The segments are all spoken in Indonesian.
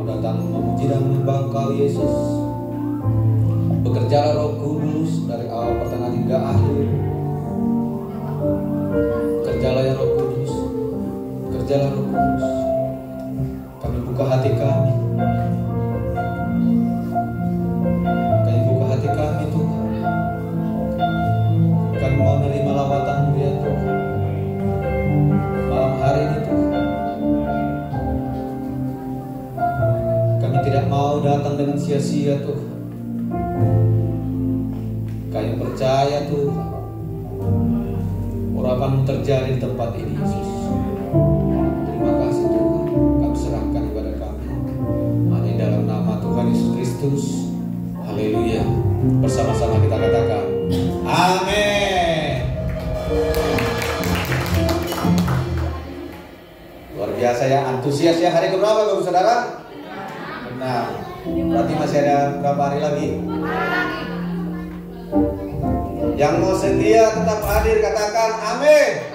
datang memuji dan menyembah Engkau Yesus. Bekerjalah Roh Kudus dari awal pertengahan hingga akhir. Bekerjalah ya Roh Kudus, bekerjalah Roh Kudus. Kami buka hati kami, kami buka hati kami Tuhan. Kami mau menerima lawatan-Mu ya Tuhan. Malam hari ini Tuhan, kami tidak mau datang dengan sia-sia Tuhan. Kami percaya Tuhan, urapan-Mu terjadi di tempat ini Yesus. Terima kasih Tuhan, kami serahkan ibadah kami hanya dalam nama Tuhan Yesus Kristus. Haleluya. Bersama-sama kita katakan amin. Luar biasa ya, antusias ya. Hari keberapa Bapak Saudara? Benar. Berarti masih ada berapa hari lagi? Yang mau setia tetap hadir katakan amin.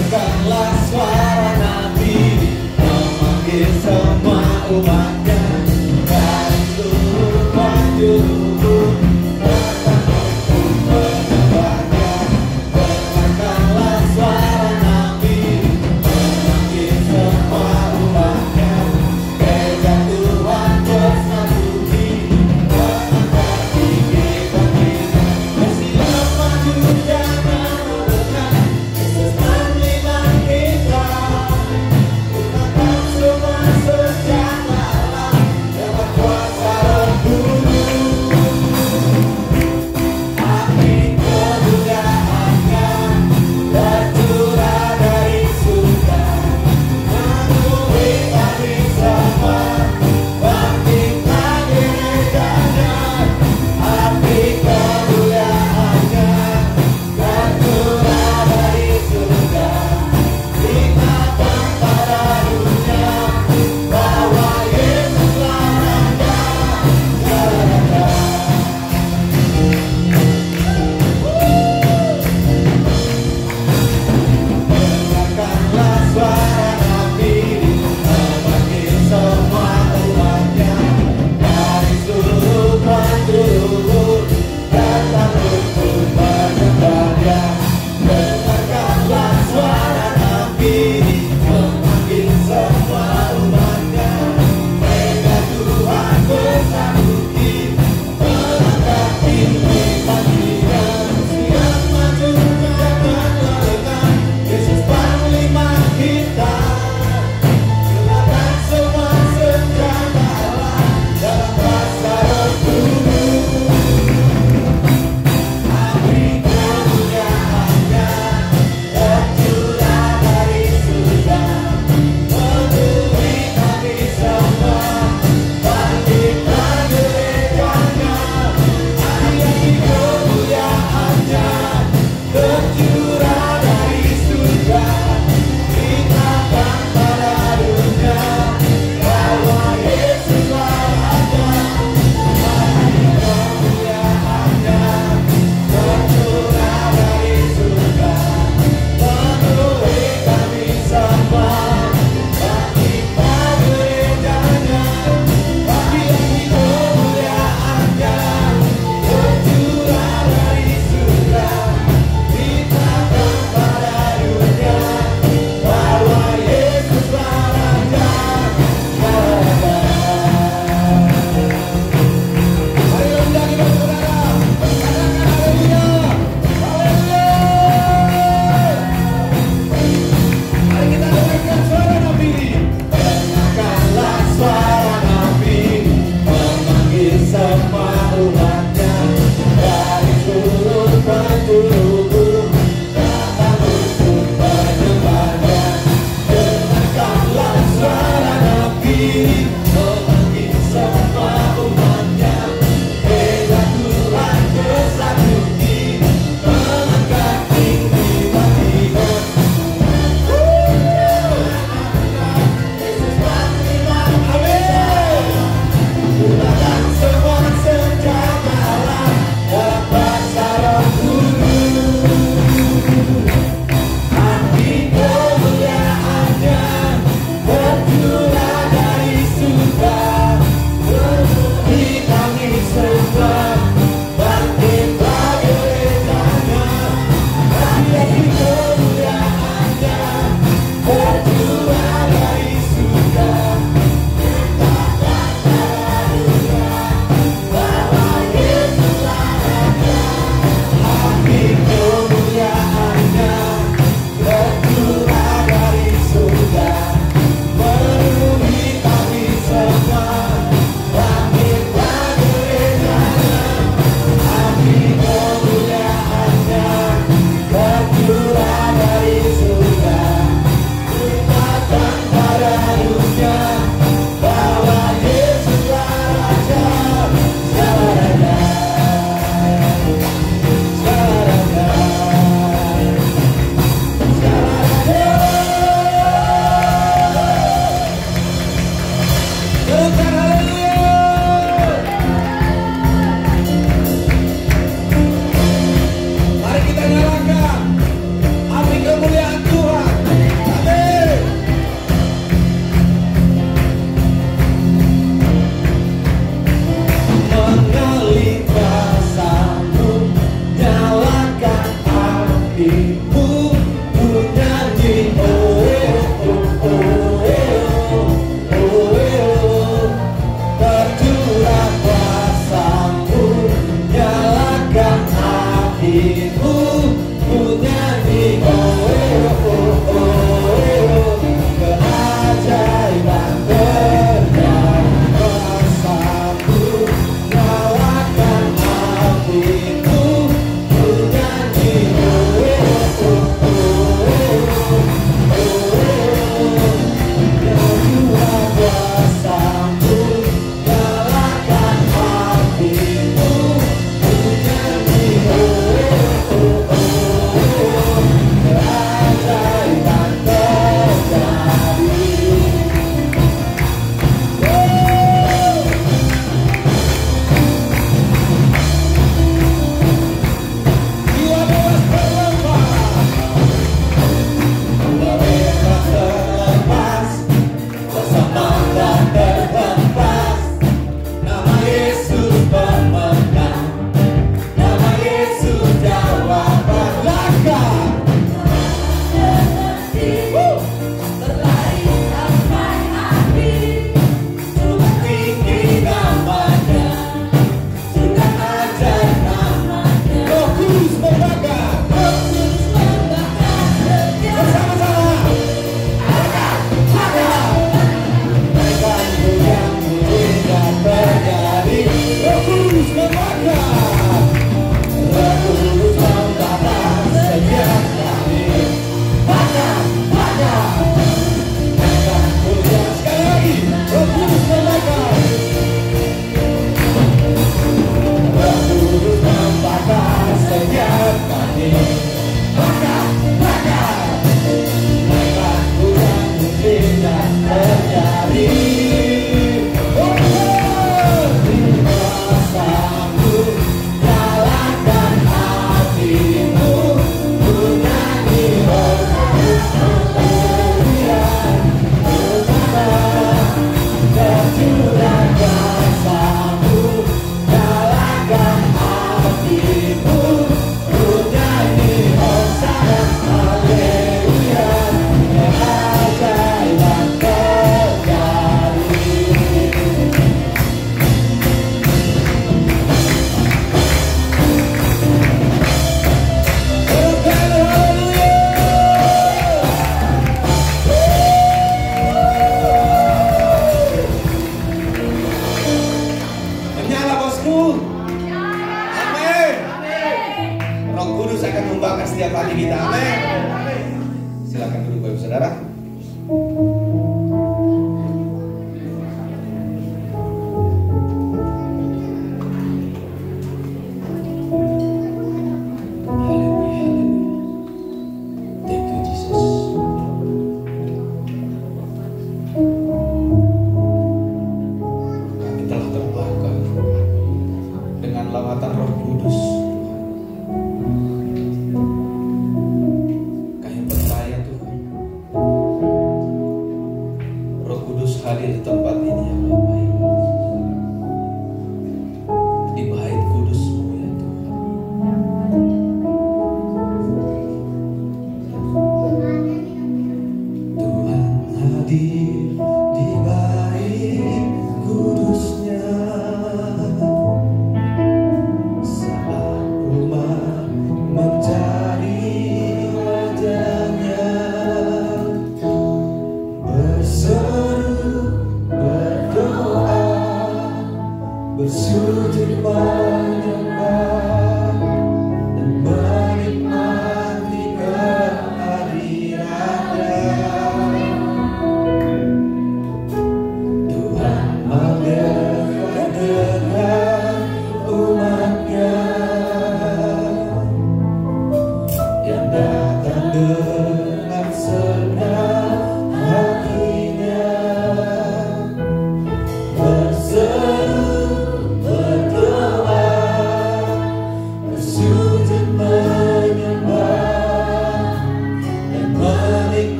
Dengarkanlah suara Nabi memanggil semua umatnya dari seluruh penjuru. Dengarkanlah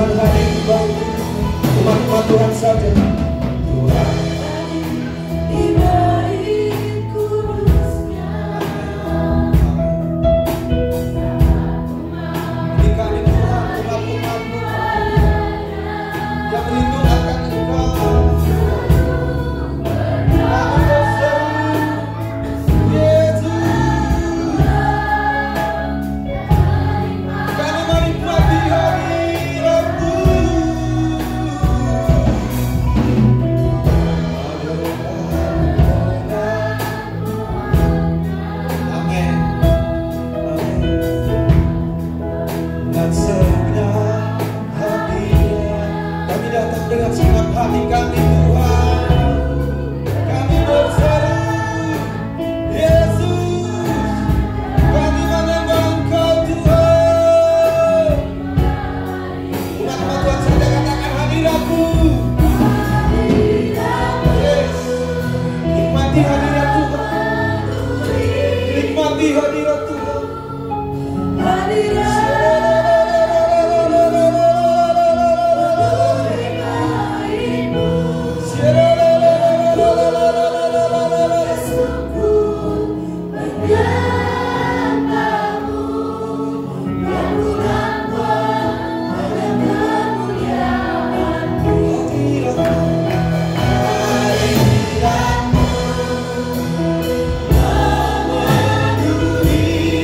Tuhan hadir di bawah umat-umat Tuhan saja. Tuhan di bait kudusnya. Ini kami Tuhan, umat-umat-Mu yang rindu akan Engkau. Kami berseru, Yesus. Kami menikmati hadirat-Mu. Amin. Dan segenap hadirat kami datang dengan segenap hati kami Tuhan. Kami berseru, Yesus. Kami menyembah Engkau Tuhan. Umat-umat Tuhan saja katakan hadirat-Mu. Yes. Nikmati hadirat Tuhan. Nikmati hadirat Tuhan. Hadirat-Mu memenuhi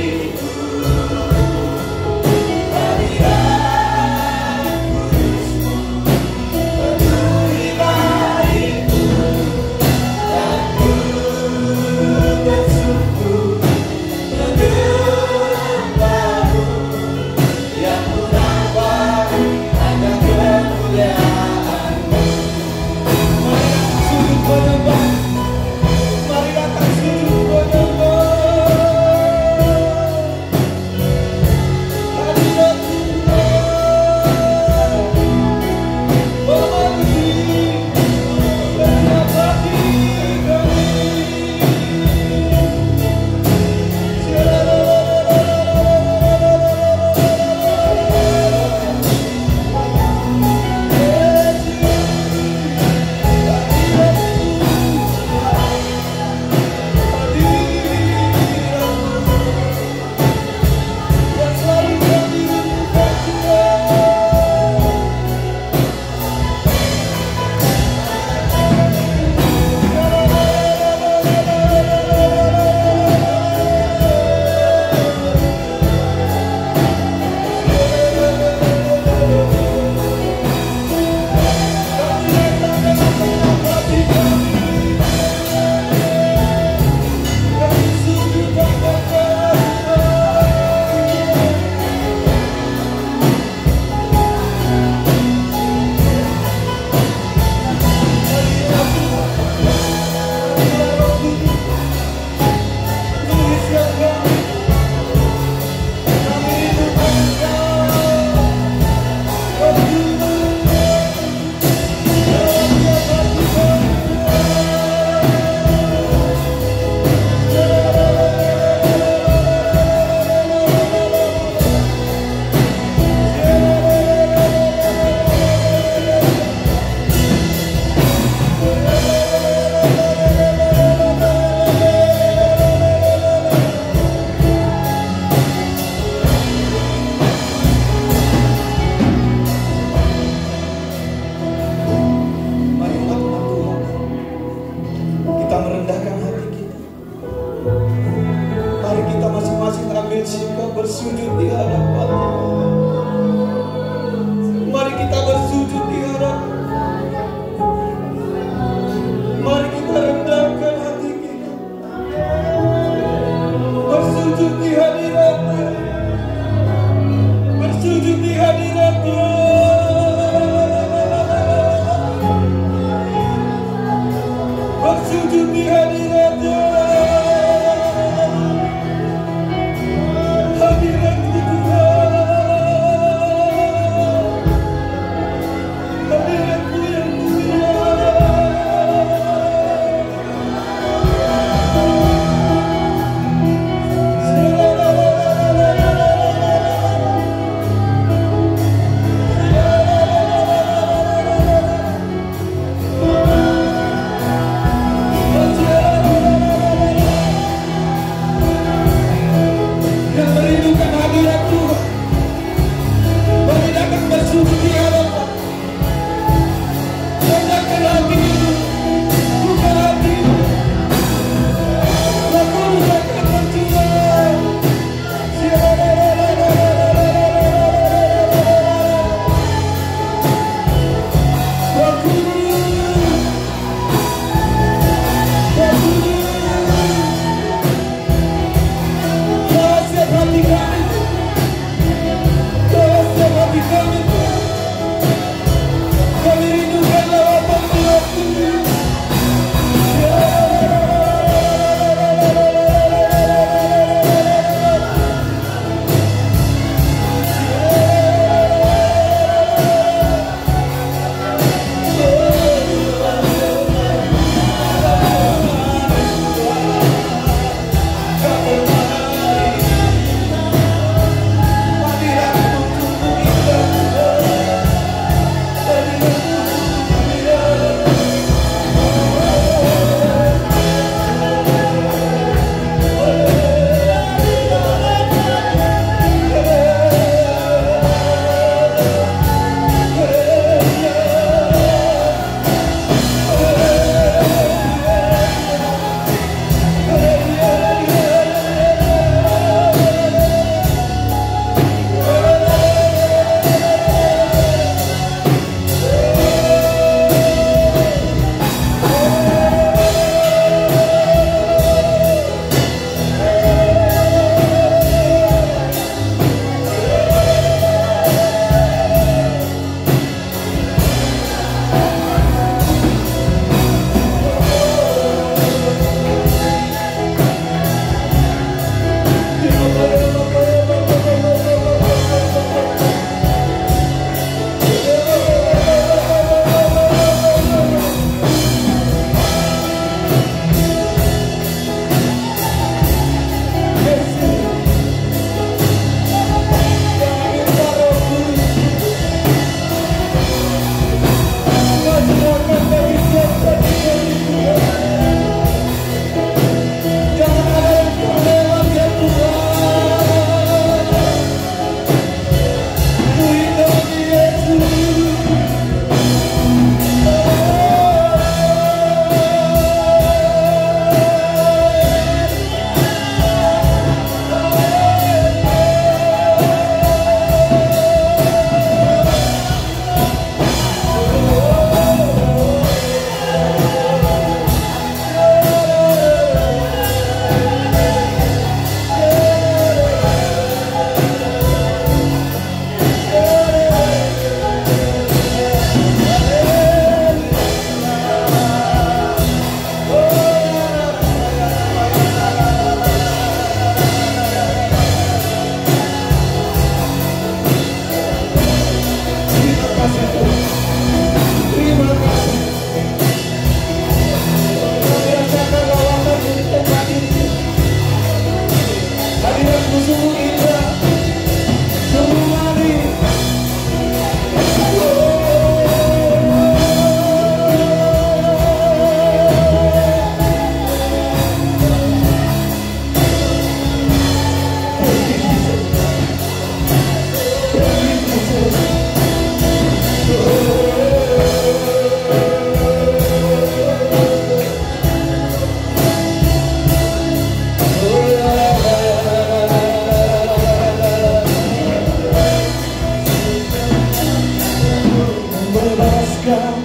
bebaskan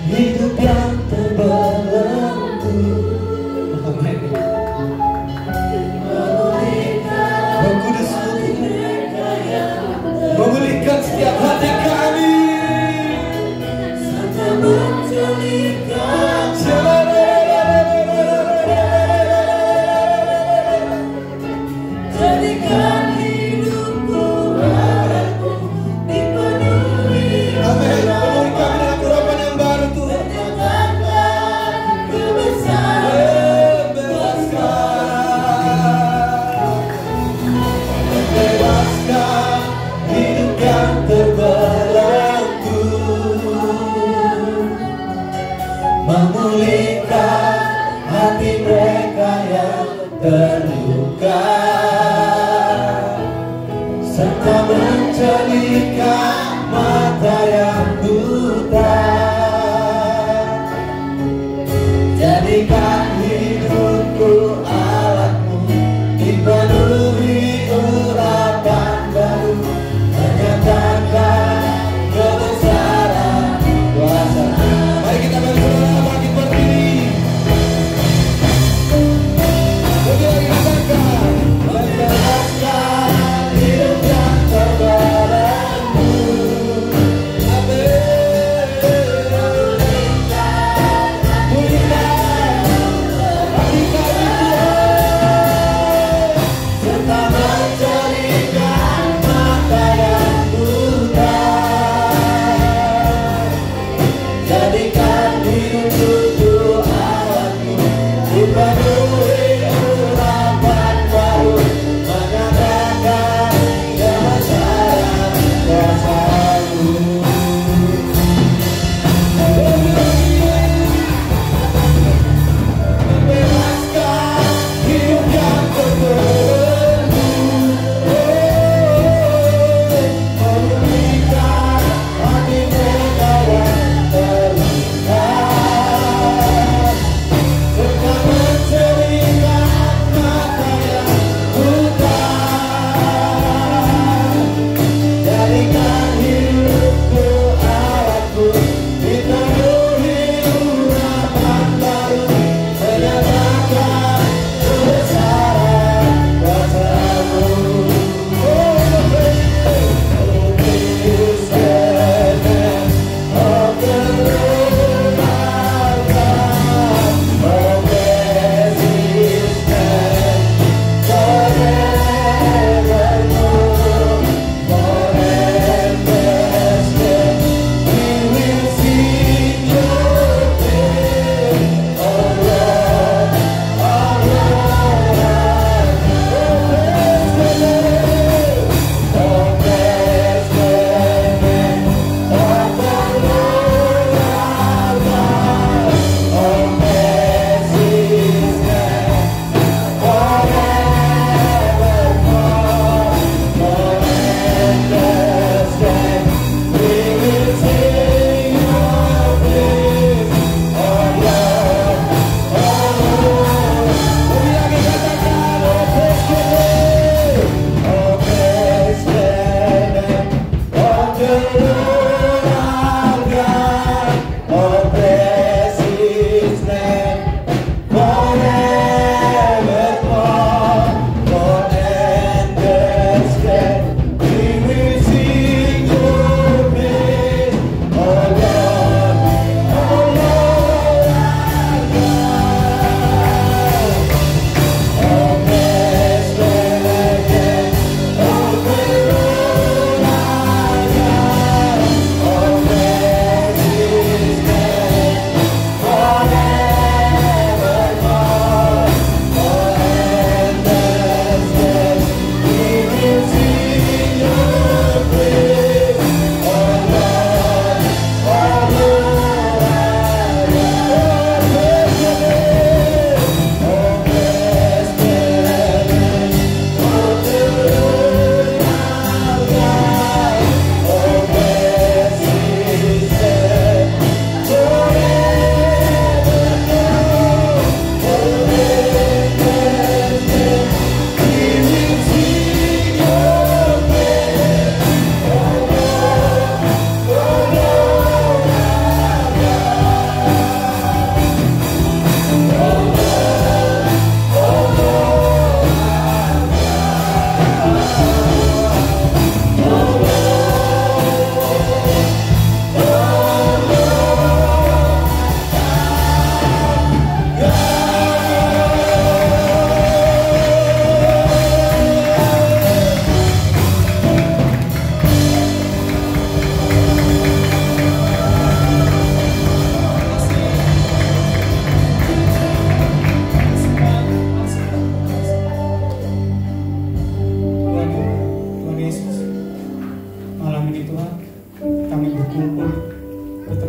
hidup yang terbelenggu. Amin. Roh Kudus memulihkan setiap hati kami. serta menjadikan jadikan hidupku arahku dipenuhi Amin. Penuhi kami dengan urapan yang baru Tuhan. nyatakan kebesaran Bebaskan hidup yang terbelenggu, memulihkan hati mereka yang terluka, serta menjadikan mata yang buta. Jadikan hidupku alatmu, dipenuhi urapan baru, menyatakan kebesaran kuasa-Mu. Mari kita berdoa, bangkit berdiri. Berdiri lagi kita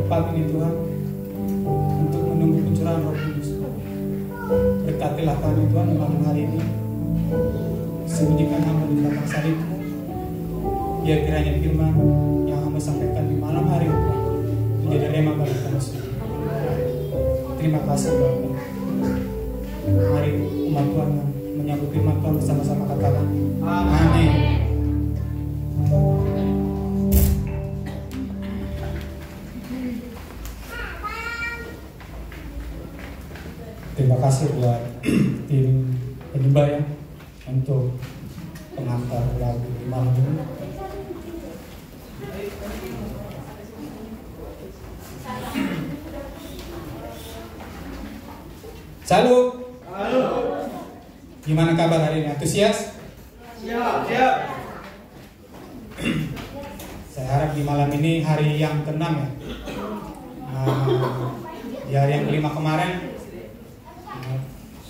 tempat ini Tuhan, untuk menunggu pencurahan Roh Kudus. Berkatilah kami Tuhan malam hari ini, sembunyikan hamba di belakang salib-Mu, biar kiranya firman yang hamba sampaikan di malam hari ini menjadi rema bagi kami semua. Terima kasih Bapak. Mari umat Tuhan menyambut firman Tuhan bersama-sama, katakan amin. Terima kasih buat tim penyembah ya untuk pengantar lagu di malam ini. Salut. Gimana kabar hari ini? Antusias? Siap. Saya harap di malam ini hari yang ke-6 ya. Di hari yang kelima kemarin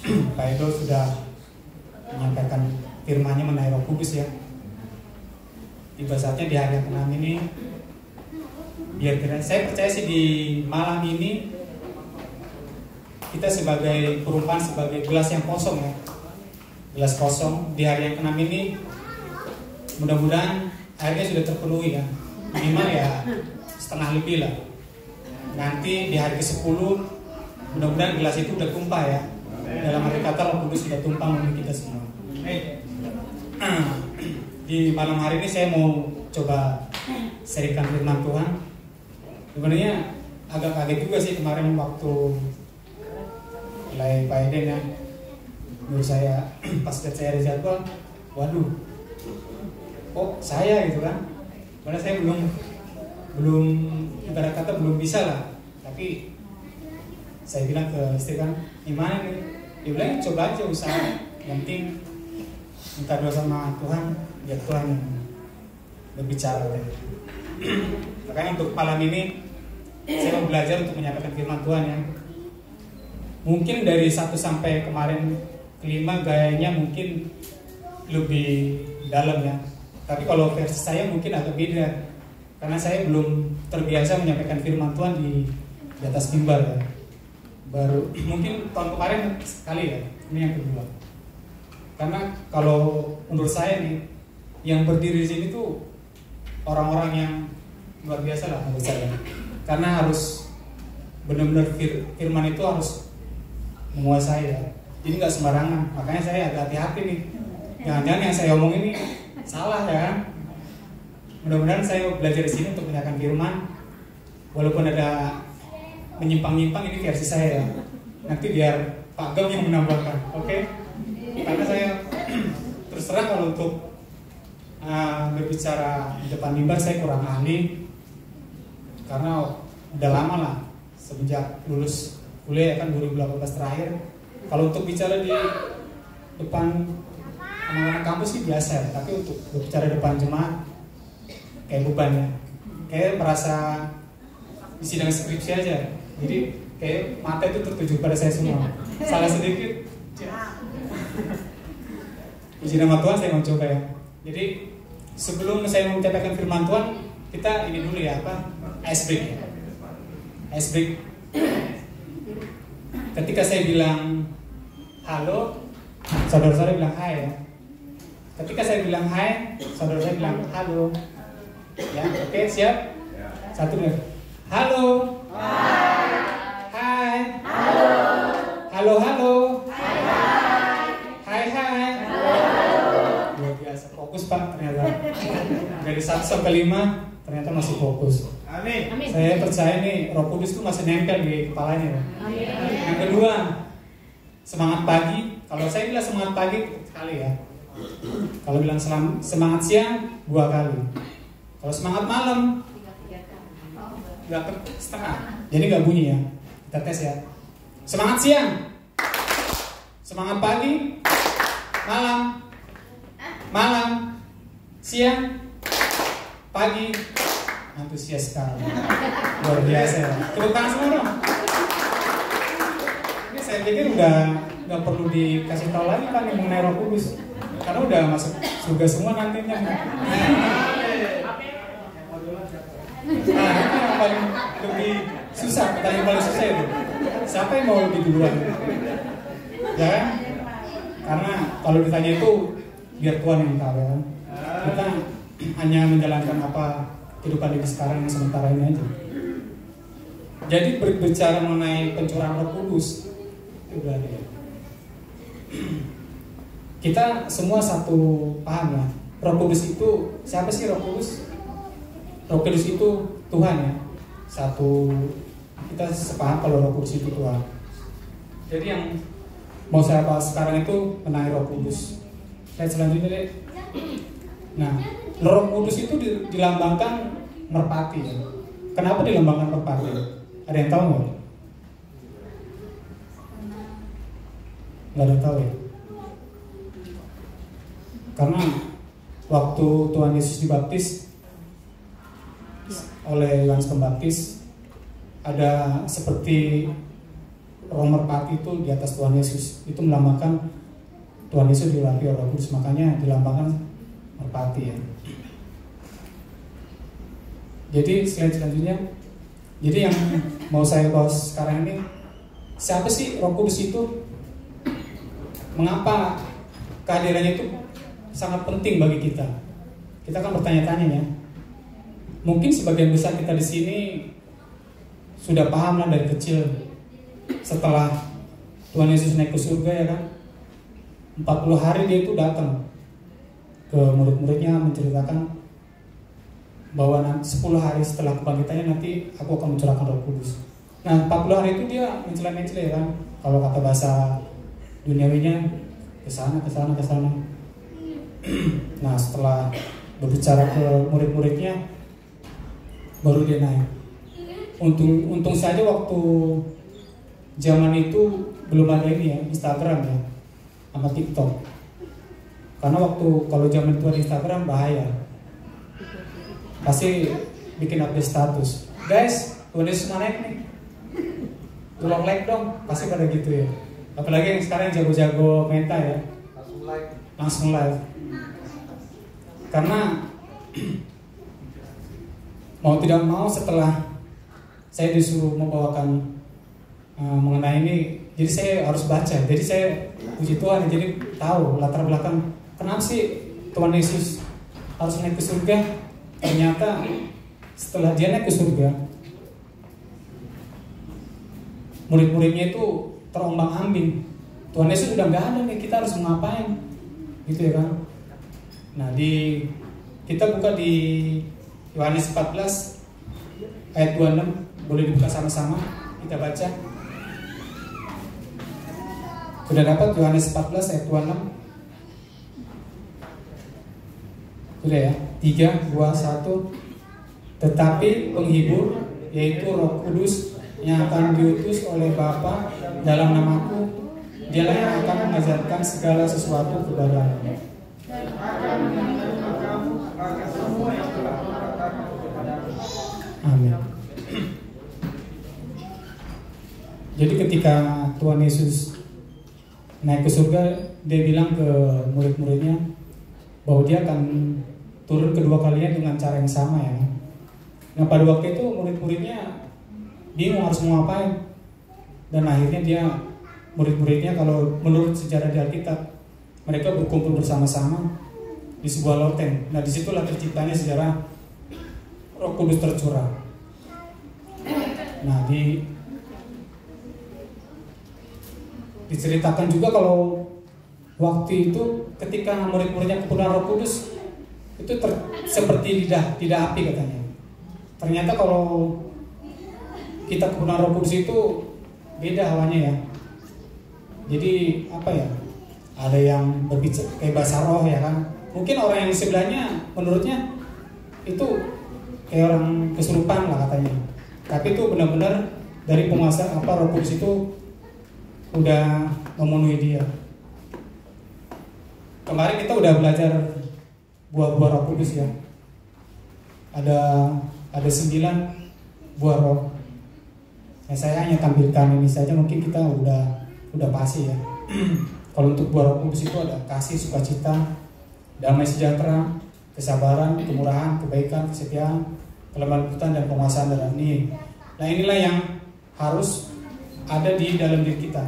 Pak Edo sudah menyampaikan firman-Nya mengenai Roh Kudus ya. Tiba saatnya di hari yang ke-6 ini, biar saya percaya sih di malam ini kita sebagai perumpamaan, sebagai gelas yang kosong ya, gelas kosong. Di hari yang ke-6 ini mudah-mudahan airnya sudah terpenuhi ya, minimal ya setengah lebih lah. Nanti di hari ke-10 mudah-mudahan gelas itu udah tumpah ya. Dalam arti kata Roh Kudus sudah tumpah memenuhi kita semua. Di malam hari ini saya mau coba sharingkan firman Tuhan. Sebenarnya agak kaget juga sih kemarin waktu mulai Pak Eden ya. Menurut saya pas lihat saya ada jadwal, waduh, kok saya gitu kan? Karena saya belum ibarat kata belum bisa lah. Tapi saya bilang ke istri kan, gimana nih? Dia bilang coba aja usaha, yang penting minta doa sama Tuhan, biar Tuhan berbicara. Makanya untuk malam ini saya mau belajar untuk menyampaikan firman Tuhan ya. Mungkin dari 1 sampai kemarin ke-5 gayanya mungkin lebih dalam ya. Tapi kalau versi saya mungkin agak beda, karena saya belum terbiasa menyampaikan firman Tuhan di atas mimbar ya. Baru mungkin tahun kemarin sekali ya, ini yang kedua. Karena kalau menurut saya nih, yang berdiri di sini tuh orang-orang yang luar biasa lah menurut saya. Karena harus benar-benar firman itu harus menguasai ya. Jadi nggak sembarangan. Makanya saya agak hati-hati nih. Jangan-jangan yang saya omong ini salah ya kan? Mudah-mudahan saya belajar di sini untuk menyampaikan firman. Walaupun ada menyimpang-nyimpang, ini versi saya ya. Nanti biar Pak Gem yang menambahkan, oke? Karena saya terus terang kalau untuk berbicara di depan mimbar saya kurang ahli. Karena udah lama lah semenjak lulus kuliah kan 2018 terakhir. Kalau untuk bicara di depan anak-anak kampus sih biasa ya. Tapi untuk berbicara di depan jemaat kayak beban ya. Kayak merasa di sidang skripsi aja. Jadi kayak mata itu tertuju pada saya semua. Salah sedikit, puji nama Tuhan saya mau coba ya. Jadi sebelum saya menyampaikan firman Tuhan, kita ini dulu ya apa? Ice break. Ice break. Ketika saya bilang halo, saudara-saudara bilang hai ya. Ketika saya bilang hai, saudara-saudara bilang halo. Ya, oke, siap? Satu nih. Halo. Hai. Halo. Halo, halo. Hai, hai. Luar biasa, fokus Pak ternyata. Dari 1 sampai 5 ternyata masih fokus. Amin. Saya percaya nih Roh Kudus itu masih nempel di kepalanya. Amin. Yang kedua, semangat pagi. Kalau saya bilang semangat pagi sekali ya. Kalau bilang semangat siang 2 kali. Kalau semangat malam 2 setengah. Jadi nggak bunyi ya. Kita tes ya. Semangat siang, semangat pagi, malam, siang, pagi, antusias sekali. Luar biasa ya. Tepuk tangan semua dong. Ini saya pikir udah nggak perlu dikasih tahu lagi kan yang mengenai Roh Kudus, karena udah masuk surga semua nantinya. Nah, ini yang paling lebih susah, pertanyaan paling susah itu. Siapa yang mau lebih duluan? Ya kan? Karena kalau ditanya itu biar Tuhan yang tahu ya kan. Kita hanya menjalankan apa kehidupan ini sekarang yang sementara ini aja. Jadi berbicara mengenai pencurahan Roh Kudus itu berarti ya. Kita semua satu paham ya. Roh Kudus itu siapa sih Roh Kudus? Roh Kudus itu Tuhan ya. Satu kita sepaham kalau Roh Kudus itu Tuhan. Jadi yang mau saya bahas sekarang itu mengenai Roh Kudus. Slide selanjutnya deh. Nah, Roh Kudus itu dilambangkan merpati ya. Kenapa dilambangkan merpati? Ada yang tahu nggak? Nggak ada yang tahu ya. Karena waktu Tuhan Yesus dibaptis oleh Yohanes Pembaptis, ada seperti roh merpati itu di atas Tuhan Yesus. Itu melambangkan Tuhan Yesus diurapi oleh Roh Kudus, makanya dilambangkan merpati ya. Jadi slide selanjutnya. Jadi yang mau saya bahas sekarang ini, siapa sih Roh Kudus itu? Mengapa kehadirannya itu sangat penting bagi kita? Kita kan bertanya-tanya ya. Mungkin sebagian besar kita di sini sudah paham lah dari kecil. Setelah Tuhan Yesus naik ke surga ya kan, 40 hari dia itu datang ke murid-muridnya menceritakan bahwa 10 hari setelah kebangkitannya nanti aku akan mencurahkan Roh Kudus. Nah 40 hari itu dia mencela-mencela ya kan, kalau kata bahasa duniawinya kesana. Nah setelah berbicara ke murid-muridnya baru dia naik. Untung saja waktu zaman itu belum ada ini ya, Instagram ya sama TikTok. Karena waktu kalau zaman itu ada Instagram bahaya, pasti bikin update status. Guys, Tuhan Yesus naik nih, tolong like dong, pasti pada gitu ya. Apalagi yang sekarang jago-jago meta ya, langsung live. Karena mau tidak mau setelah saya disuruh membawakan mengenai ini, jadi saya harus baca. Jadi saya puji Tuhan, jadi tahu latar belakang kenapa sih Tuhan Yesus harus naik ke surga. Ternyata setelah dia naik ke surga, murid-muridnya itu terombang-ambing. Tuhan Yesus sudah nggak ada nih, kita harus ngapain? Gitu ya kan? Nah kita buka di Yohanes 14 ayat 26, boleh dibuka sama-sama, kita baca. Sudah dapat Yohanes 14 ayat 26? Sudah ya? 3, 2, 1. Tetapi penghibur, yaitu Roh Kudus yang akan diutus oleh Bapa dalam namaku, dialah yang akan mengajarkan segala sesuatu kepadamu. Amin. Jadi ketika Tuhan Yesus naik ke surga, dia bilang ke murid-muridnya bahwa dia akan turun kedua kalinya dengan cara yang sama ya. Nah pada waktu itu murid-muridnya bingung harus mau ngapain, dan akhirnya murid-muridnya kalau menurut sejarah di Alkitab, mereka berkumpul bersama-sama di sebuah loteng. Nah disitulah terciptanya sejarah Roh Kudus tercurah. Nah diceritakan juga kalau waktu itu ketika murid-muridnya kepenuhan Roh Kudus itu seperti tidak api katanya. Ternyata kalau kita kepenuhan Roh Kudus itu beda hawanya ya. Jadi apa ya? Ada yang berbicara kayak bahasa roh ya kan. Mungkin orang yang di sebelahnya menurutnya itu kayak orang kesurupan lah katanya. Tapi itu benar-benar dari penguasa Roh Kudus itu udah memenuhi dia. Kemarin kita udah belajar buah-buah Roh Kudus ya. Ada 9 buah roh. Nah, saya hanya tampilkan ini saja, mungkin kita udah pasti ya. Kalau untuk buah Roh Kudus itu ada kasih, sukacita, damai sejahtera, kesabaran, kemurahan, kebaikan, kesetiaan, kelembutan dan penguasaan darah ini. Nah inilah yang harus ada di dalam diri kita.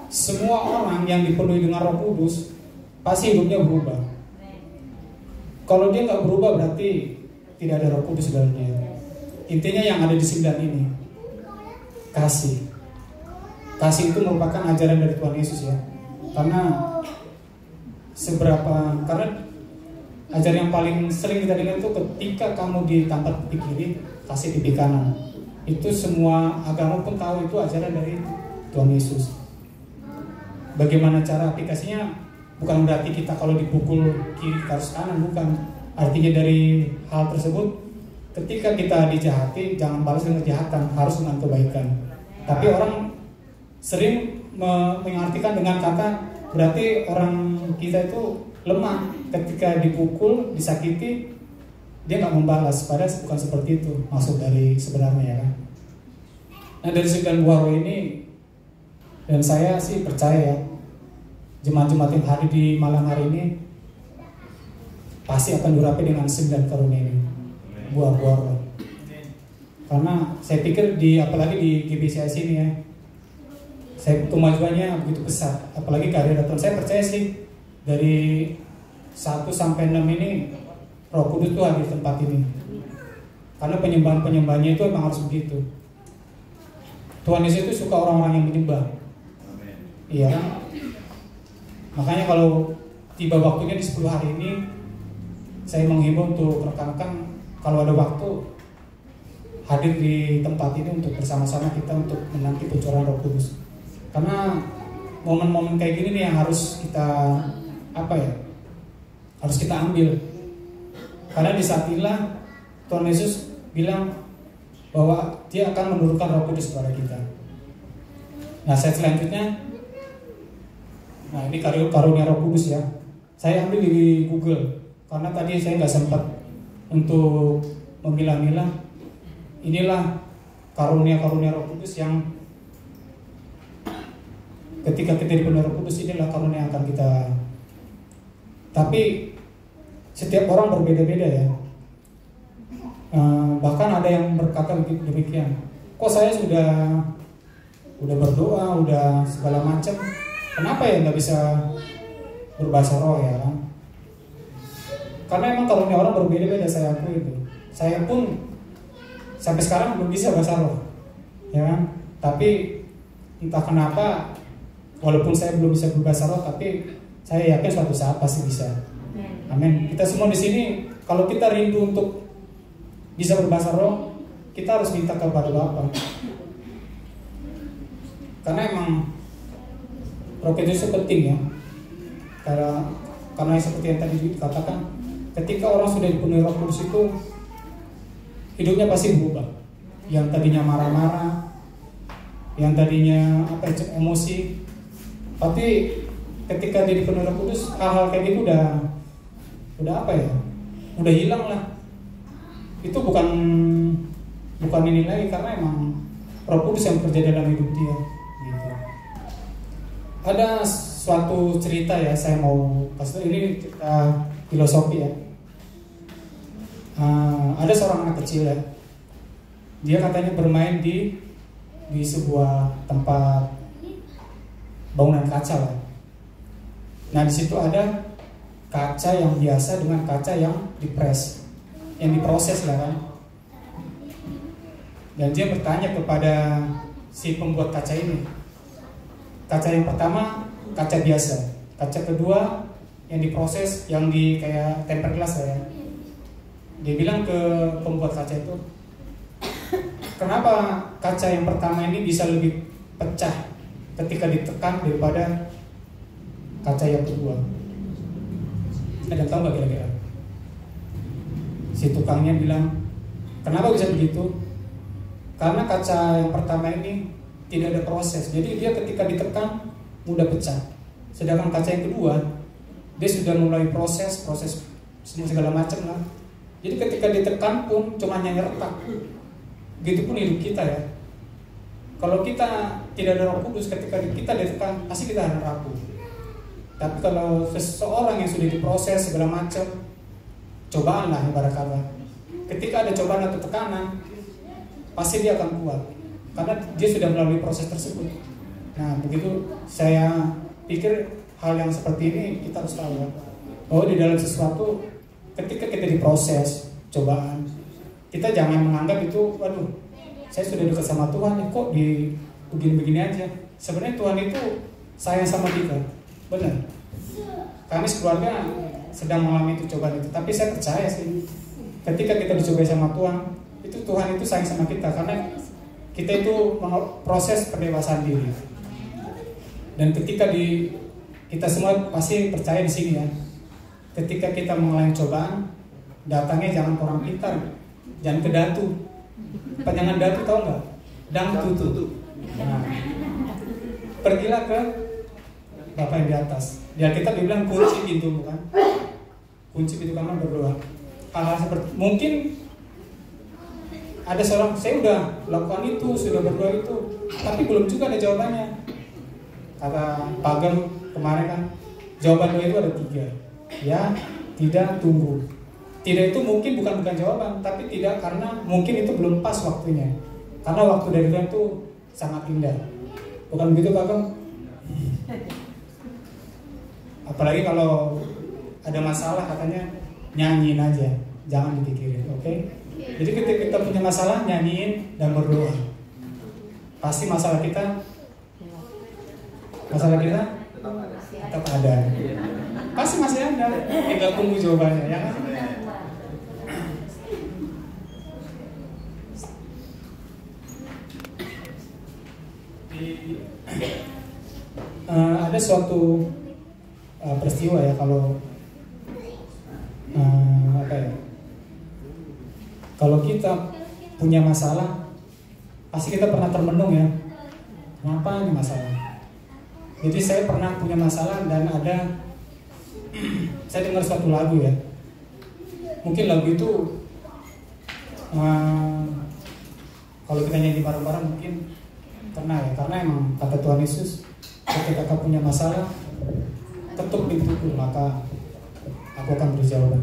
Semua orang yang dipenuhi dengan Roh Kudus pasti hidupnya berubah. Kalau dia nggak berubah berarti tidak ada Roh Kudus dalam dia. Intinya yang ada di 9 ini kasih. Kasih itu merupakan ajaran dari Tuhan Yesus ya. Karena ajaran yang paling sering kita dengar itu ketika kamu ditampar pipi kiri, kasih pipi kanan. Itu semua agama pun tahu itu ajaran dari Tuhan Yesus. Bagaimana cara aplikasinya? Bukan berarti kita kalau dipukul kiri harus kanan, bukan. Artinya dari hal tersebut, ketika kita dijahati, jangan balas dengan kejahatan, harus dengan kebaikan. Tapi orang sering mengartikan dengan kata berarti orang kita itu lemah. Ketika dipukul, disakiti, dia nggak membalas. Padahal bukan seperti itu maksud dari sebenarnya ya. Nah dari 9 buah roh ini, dan saya sih percaya jemaat-jemaat yang hadir di malam hari ini pasti akan diurapi dengan 9 karunia ini, buah-buah roh. Karena saya pikir apalagi di GBCIC ini ya, kemajuannya begitu besar, apalagi kehadiran Tuhan. Saya percaya sih dari 1 sampai 6 ini Roh Kudus itu hadir di tempat ini. Karena penyembahannya itu memang harus begitu. Tuhan Yesus itu suka orang-orang yang menyembah. Iya kan? Makanya kalau tiba waktunya di 10 hari ini, saya menghimbau untuk rekan-rekan kalau ada waktu hadir di tempat ini untuk bersama-sama kita untuk menanti pencurahan Roh Kudus. Karena momen-momen kayak gini nih yang harus kita harus kita ambil. Karena di saat inilah Tuhan Yesus bilang bahwa Dia akan menurunkan Roh Kudus kepada kita. Nah, selanjutnya, nah ini karunia Roh Kudus ya. Saya ambil di Google karena tadi saya nggak sempat untuk memilah-milah. Inilah karunia-karunia Roh Kudus yang ketika kita dipenuhi Roh Kudus, inilah karunia yang akan kita. Tapi setiap orang berbeda-beda ya. Bahkan ada yang berkata demikian, kok saya sudah berdoa, udah segala macam, kenapa ya nggak bisa berbahasa roh ya? Karena emang karunia orang berbeda-beda, saya akui itu. Saya pun sampai sekarang belum bisa bahasa roh, ya kan? Tapi entah kenapa, walaupun saya belum bisa berbahasa roh, tapi saya yakin suatu saat pasti bisa. Amin. Kita semua di sini, kalau kita rindu untuk bisa berbahasa roh, kita harus minta kepada Bapa. Karena emang Roh Kudus itu penting ya. Karena seperti yang tadi dikatakan, ketika orang sudah dipenuhi Roh Kudus itu hidupnya pasti berubah. Yang tadinya marah-marah, yang tadinya emosi, tapi ketika dia dipenuhi Roh Kudus, hal-hal kayak gitu udah hilang lah. Itu bukan ini lagi, karena emang Roh Kudus yang bekerja dalam hidup dia gitu. Ada suatu cerita ya, saya mau kasih ini cerita filosofi ya. Ada seorang anak kecil ya, dia katanya bermain di sebuah tempat bangunan kaca lah. Nah di situ ada kaca yang biasa dengan kaca yang diproses lah kan. Dan dia bertanya kepada si pembuat kaca ini, kaca yang pertama kaca biasa, kaca kedua yang diproses, yang di kayak tempered glass lah ya. Dia bilang ke pembuat kaca itu, kenapa kaca yang pertama ini bisa lebih pecah ketika ditekan daripada kaca yang kedua? Ada tahu nggak kira-kira? Si tukangnya bilang, kenapa bisa begitu? Karena kaca yang pertama ini tidak ada proses, jadi dia ketika ditekan mudah pecah. Sedangkan kaca yang kedua, dia sudah mulai proses semua segala macam lah. Jadi ketika ditekan pun cuma hanya retak. Gitu pun hidup kita ya. Kalau kita tidak ada Roh Kudus, ketika kita ditekan pasti kita akan rapuh. Tapi kalau seseorang yang sudah diproses segala macam, cobaan lah ibarat kata, ketika ada cobaan atau tekanan, pasti dia akan kuat karena dia sudah melalui proses tersebut. Nah, begitu saya pikir hal yang seperti ini kita harus tahu bahwa di dalam sesuatu ketika kita diproses cobaan, kita jangan menganggap itu, waduh, saya sudah dekat sama Tuhan, kok di begini-begini aja. Sebenarnya Tuhan itu sayang sama kita, benar. Kami sekeluarga sedang mengalami itu cobaan itu, tapi saya percaya sih, ketika kita dicobai sama Tuhan, itu Tuhan itu sayang sama kita karena kita itu proses pendewasaan diri. Dan ketika kita semua pasti percaya di sini ya, ketika kita mengalami cobaan, datangnya jangan ke orang pintar, jangan ke datu. Panjangan datu tahu nggak? Dangtutu. Nah, pergilah ke Bapa yang di atas. Di Alkitab dibilang kunci pintu, bukan? Kunci pintu kamar berdoa. Hal-hal seperti mungkin ada seorang, saya udah lakukan itu, sudah berdoa itu, tapi belum juga ada jawabannya. Kata Pak Gem kemarin kan, jawaban doa itu ada 3. Ya, tidak, tunggu. Tidak itu mungkin bukan jawaban, tapi tidak karena mungkin itu belum pas waktunya. Karena waktu dari Tuhan itu sangat indah. Bukan begitu Pak Gem? Apalagi kalau ada masalah katanya nyanyiin aja, jangan dipikirin, oke? Jadi ketika kita punya masalah, nyanyiin dan berdoa. Pasti masalah kita tetap ada. Pasti masih ada. Tinggal tunggu jawabannya, ya kan? Ada suatu peristiwa ya, kalau apa ya? Kalau kita punya masalah, pasti kita pernah termenung ya. Kenapa ini masalah? Jadi saya pernah punya masalah dan saya dengar suatu lagu ya. Mungkin lagu itu kalau kita nyanyi bareng-bareng mungkin pernah ya. Karena emang kata Tuhan Yesus, ketika kau punya masalah, ketuk pintuku, maka aku akan beri jawaban.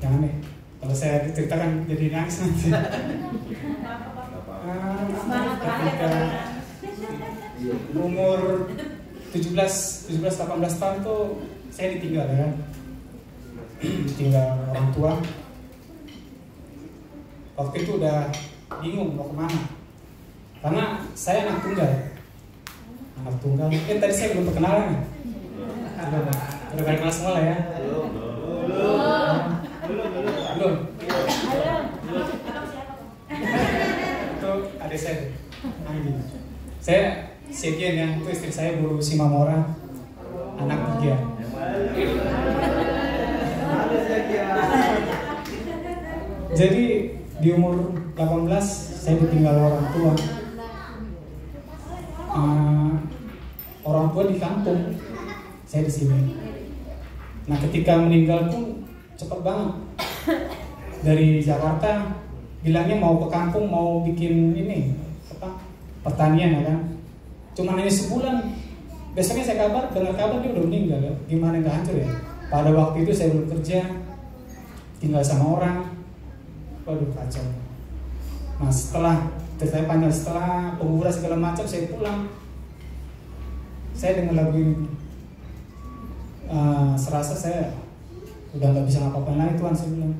Jangan deh, kalau saya ceritakan jadi nangis nanti. Ketika umur 17-18 tahun tuh saya ditinggal ya, ditinggal orang tua. Waktu itu udah bingung mau kemana, karena saya anak tunggal. Tadi saya belum perkenalan ya. Udah kenal semua lah ya. Belum. Itu adik saya. Saya Sekian ya, itu istri saya Bu Simamora, anak 3. Jadi di umur 18 saya ditinggal orang tua. Orang tua di kampung, saya di sini. Nah ketika meninggal pun cepat banget. Dari Jakarta bilangnya mau ke kampung, mau bikin ini pertanian ya kan. Cuma hanya sebulan, besoknya saya dengar kabar dia udah meninggal ya. Gimana nggak hancur ya? Pada waktu itu saya belum kerja, tinggal sama orang. Waduh kacau. Nah setelah ceritanya panjang, setelah penguburan segala macam saya pulang, saya dengar lagu ini. Serasa saya udah nggak bisa ngapa-ngapain lagi Tuhan, saya bilang.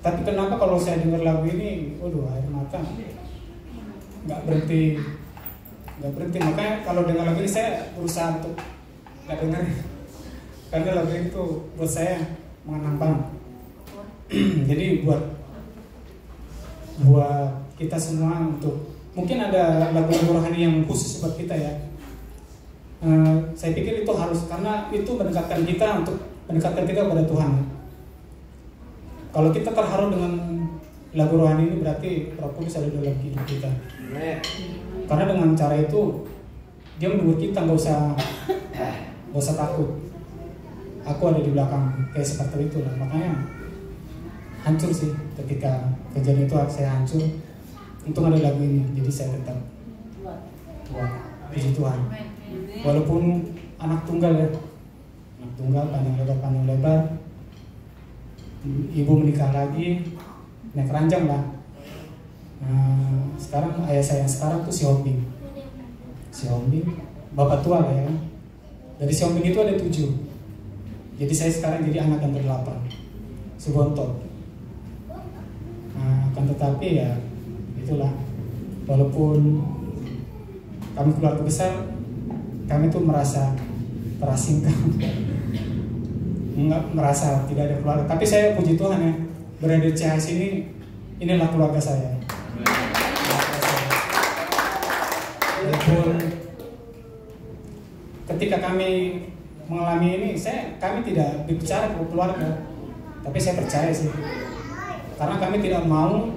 Tapi kenapa kalau saya dengar lagu ini, waduh air mata nggak berhenti. Makanya kalau dengar lagu ini saya berusaha untuk nggak dengar, karena lagu ini tuh buat saya mengenang banget. Jadi buat kita semua, untuk mungkin ada lagu-lagu rohani yang khusus buat kita ya. Saya pikir itu harus, karena itu mendekatkan kita kepada Tuhan. Kalau kita terharu dengan lagu rohani ini, berarti Roh Kudus ada dalam hidup kita. Karena dengan cara itu dia menurut kita nggak usah takut. Aku ada di belakang, kayak seperti itulah. Makanya hancur sih ketika kejadian itu, saya hancur. Untung ada lagu ini, jadi saya tetap puji Tuhan. Walaupun anak tunggal ya, panjang lebar. Ibu menikah lagi, naik ranjang lah. Nah, sekarang ayah saya yang sekarang tuh si Hombing, bapak tua lah ya. Dari si Hombing itu ada 7. Jadi saya sekarang jadi anak yang ke-8, si Bontot. Nah, akan tetapi ya itulah, walaupun kami keluarga besar, kami tuh merasa terasingkan, nggak merasa tidak ada keluarga. Tapi saya puji Tuhan ya, berada di CHS inilah keluarga saya. Walaupun ketika kami mengalami ini, kami tidak bicara ke keluarga, tapi saya percaya sih, karena kami tidak mau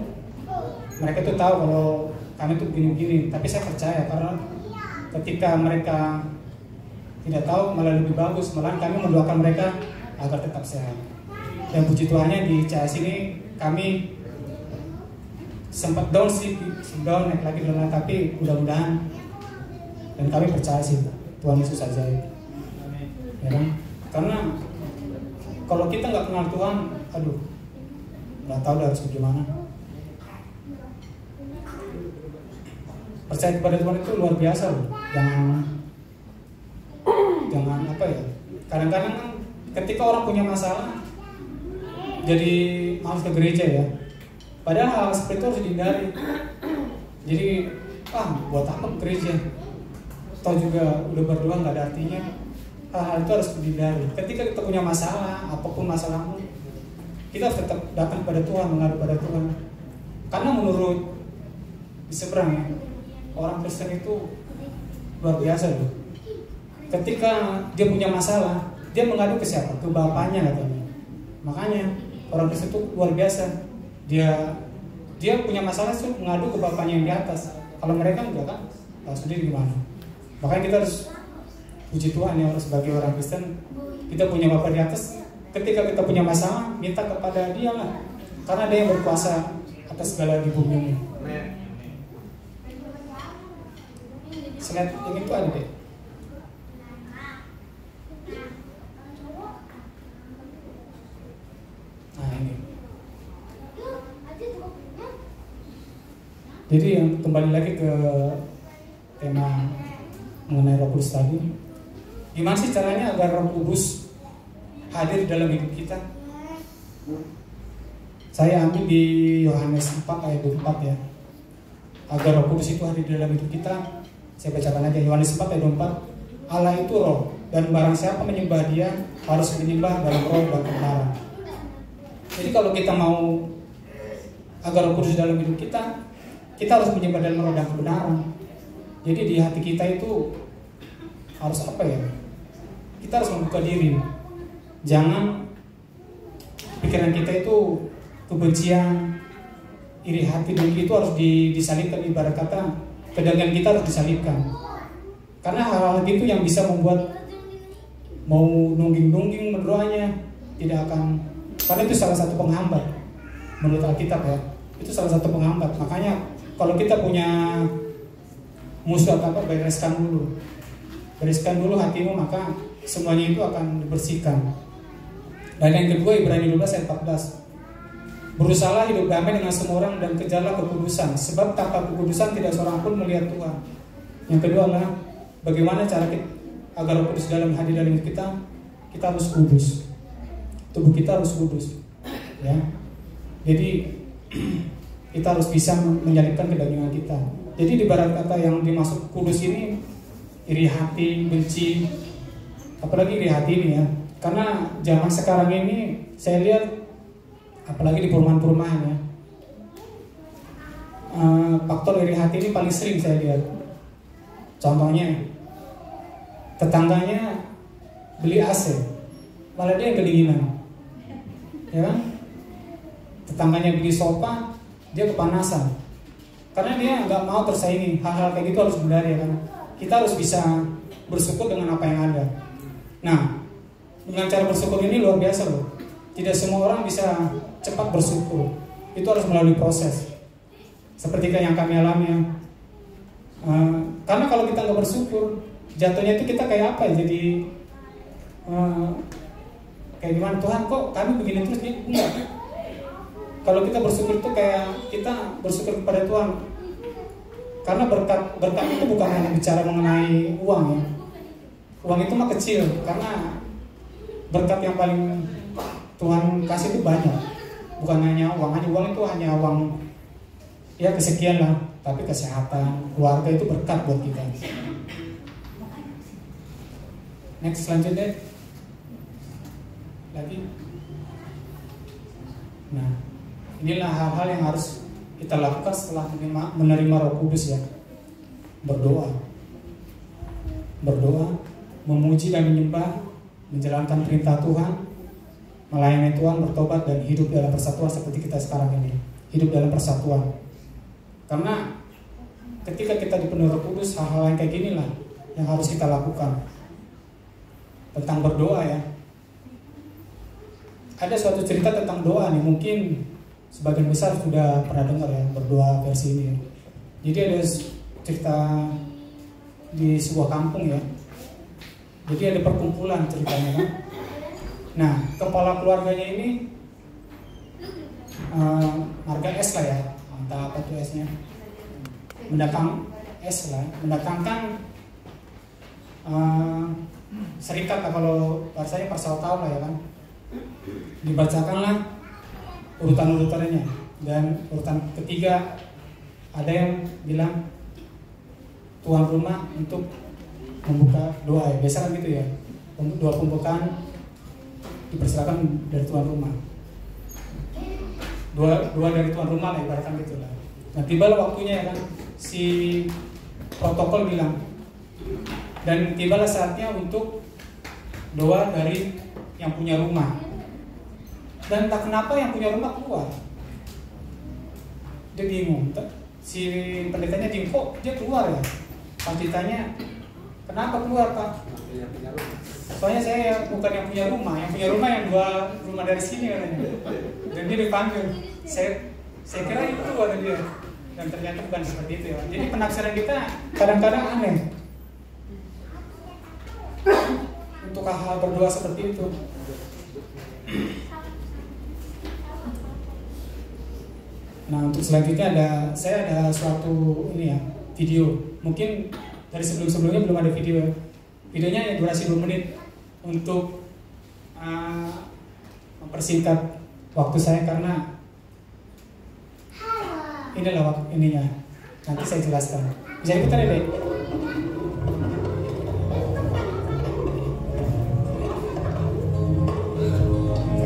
mereka tuh tahu kalau kami tuh gini-gini. Tapi saya percaya, karena ketika mereka tidak tahu malah lebih bagus, malah kami mendoakan mereka agar tetap sehat. Dan puji Tuhannya di CHS ini kami sempat down naik lagi, tapi mudah-mudahan, dan kami percaya sih Tuhan Yesus ajaib. Ya kan? Karena kalau kita nggak kenal Tuhan, aduh, nggak tahu harus bagaimana. Percaya kepada Tuhan itu luar biasa loh. Jangan apa ya. Kadang-kadang kan ketika orang punya masalah, jadi malas ke gereja ya. Padahal hal seperti itu harus dihindari. Jadi, buat apa ke gereja? Atau juga udah berdoa nggak ada artinya. Hal-hal itu harus dihindari. Ketika kita punya masalah, apapun masalahmu, kita harus tetap datang kepada Tuhan, mengadu pada Tuhan. Karena menurut di seberang ya, orang Kristen itu luar biasa loh. Ketika dia punya masalah, dia mengadu ke siapa? Ke bapaknya katanya. Makanya orang Kristen itu luar biasa. Dia punya masalah tuh mengadu ke bapaknya yang di atas. Kalau mereka enggak kan, tahu sendiri gimana. Makanya kita harus puji Tuhan ya, sebagai orang Kristen, kita punya Bapa di atas. Ketika kita punya masalah, minta kepada Dia lah, karena Dia yang berkuasa atas segala di bumi ini. Slide ini tuh ada deh. Nah ini. Jadi yang kembali lagi ke tema mengenai Roh Kudus tadi. Gimana sih caranya agar Roh Kudus hadir dalam hidup kita? Saya ambil di Yohanes 4 ayat 24 ya. Agar Roh Kudus itu hadir dalam hidup kita, saya bacakan aja. Yohanes 4 ayat 24. Allah itu roh, dan barang siapa menyembah Dia harus menyembah dalam roh dan kebenaran. Jadi kalau kita mau agar Roh Kudus dalam hidup kita harus menyembah dalam roh dan kebenaran. Jadi di hati kita itu harus apa ya? Kita harus membuka diri. Jangan pikiran kita itu kebencian, iri hati, dengki itu harus disalibkan. Ibarat kata kedengkian kita harus disalibkan. Karena hal-hal itu yang bisa membuat mau nungging-nungging berdoanya tidak akan, karena itu salah satu penghambat menurut Alkitab ya. Itu salah satu penghambat. Makanya kalau kita punya musuh atau apa, bereskan dulu hatimu, maka semuanya itu akan dibersihkan. Dan yang kedua, Ibrani 12 ayat 14. Berusahalah hidup damai dengan semua orang dan kejarlah kekudusan, sebab tanpa kekudusan tidak seorang pun melihat Tuhan. Yang kedua adalah bagaimana cara kita agar Roh Kudus dalam hadir dalam hidup kita. Kita harus kudus, tubuh kita harus kudus, ya. Jadi kita harus bisa menyalibkan kedagingan kita. Jadi di barat kata yang dimaksud kudus ini iri hati, benci, apalagi iri hati ini ya. Karena zaman sekarang ini saya lihat, apalagi di perumahan-perumahan ya, faktor iri hati ini paling sering saya lihat. Contohnya, tetangganya beli AC, malah dia yang kedinginan, ya kan? Tetangganya beli sofa, dia kepanasan, karena dia nggak mau tersaingi. Hal-hal kayak gitu harus benar ya kan? Kita harus bisa bersyukur dengan apa yang ada. Nah, dengan cara bersyukur ini luar biasa loh. Tidak semua orang bisa cepat bersyukur. Itu harus melalui proses. Seperti yang kami alami ya. Karena kalau kita nggak bersyukur, jatuhnya itu kita kayak apa ya? Jadi kayak gimana, Tuhan kok kami begini terus? Enggak. Kalau kita bersyukur itu kayak kita bersyukur kepada Tuhan. Karena berkat itu bukan hanya bicara mengenai uang ya. Uang itu mah kecil, karena berkat yang paling Tuhan kasih itu banyak. Bukan hanya uang itu hanya uang ya kesekian lah, tapi kesehatan, keluarga itu berkat buat kita. Next, selanjutnya lagi. Nah, inilah hal-hal yang harus kita lakukan setelah menerima Roh Kudus ya. Berdoa, memuji dan menyembah, menjalankan perintah Tuhan, melayani Tuhan, bertobat, dan hidup dalam persatuan seperti kita sekarang ini. Hidup dalam persatuan. Karena ketika kita dipenuhi Roh Kudus, hal-hal yang kayak gini lah yang harus kita lakukan. Tentang berdoa ya. Ada suatu cerita tentang doa nih, mungkin sebagian besar sudah pernah dengar ya, berdoa versi ini. Jadi ada cerita di sebuah kampung ya. Jadi ada perkumpulan ceritanya kan. Nah, kepala keluarganya ini marga S lah ya, entah apa tuh S-nya. Mendatangkan serikat lah, kalau bahasanya pasal tahun lah ya kan. Dibacakanlah urutan-urutannya, dan urutan ketiga ada yang bilang tuan rumah untuk membuka doa ya, biasa kan gitu ya, doa pembukaan dipersilakan dari tuan rumah, dua dari tuan rumah lah ibaratkan gitu lah. Nah tibalah waktunya ya kan, si protokol bilang, dan tibalah saatnya untuk doa dari yang punya rumah. Dan tak kenapa yang punya rumah keluar, dia bingung. Si pendetanya bingung, kok dia keluar ya? Pas ditanya, kenapa keluar Pak? Soalnya saya bukan yang punya rumah yang dua rumah dari sini katanya. Dan dia dipanggil. Saya kira itu kata dia. Dan ternyata bukan seperti itu ya. Jadi penafsiran kita kadang-kadang aneh. Untuk hal-hal berdoa seperti itu. Nah untuk selanjutnya saya ada suatu ini ya, video. Mungkin dari sebelum-sebelumnya belum ada video ya. Videonya durasi 2 menit untuk mempersingkat waktu saya, karena inilah waktu ininya. Nanti saya jelaskan. Bisa ikutan ya, Dek?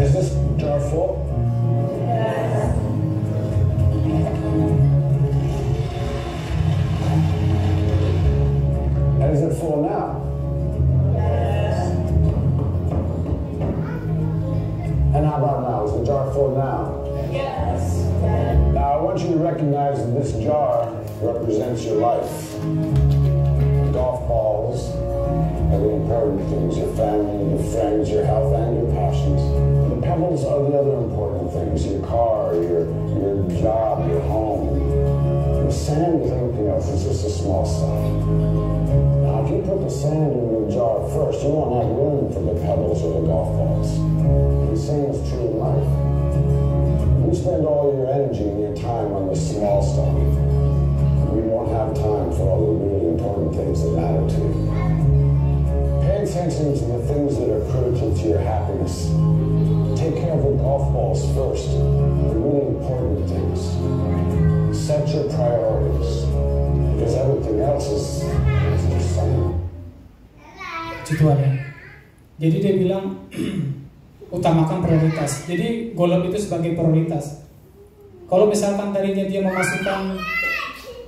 Is this jar full? And is it full now? And how about now? Is the jar full now? Yes. Now I want you to jar represents your life. Golf balls are the important things, your family, your friends, your health, and your passions. The pebbles are the other important things, your car, your job, your home. The sand is everything else, it's just the small stuff. Now, if you put the sand in your jar first, you won't have room for the pebbles or the golf balls. The same is true in life. You spend all your energy and your time on the small stuff. You won't have time for all the really important things that matter to you. Pay attention to the things that are critical to your happiness. Take care of the golf balls first, the really important things. Set your priorities, because everything else is the same. Itu ada. Jadi dia bilang utamakan prioritas. Jadi golf itu sebagai prioritas. Kalau misalkan tadinya dia memasukkan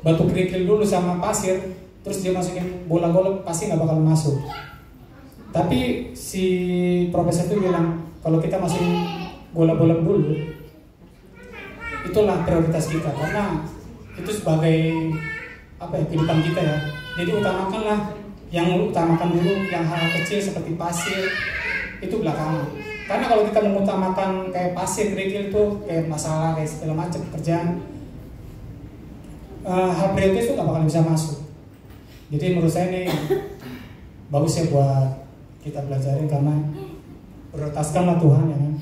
batu kerikil dulu sama pasir, terus dia masukin bola golf, pasti nggak bakal masuk. Tapi si profesor itu bilang kalau kita masukin bola-bola dulu, itulah prioritas kita, karena itu sebagai kehidupan kita ya. Jadi utamakanlah yang utamakan dulu, yang hal kecil seperti pasir itu belakangan. Karena kalau kita mengutamakan kayak pasir kerikil itu kayak masalah kayak segala macam pekerjaan, hal prioritas itu nggak bakal bisa masuk. Jadi menurut saya ini bagus ya buat kita belajarin, karena prioritaskanlah Tuhan ya kan.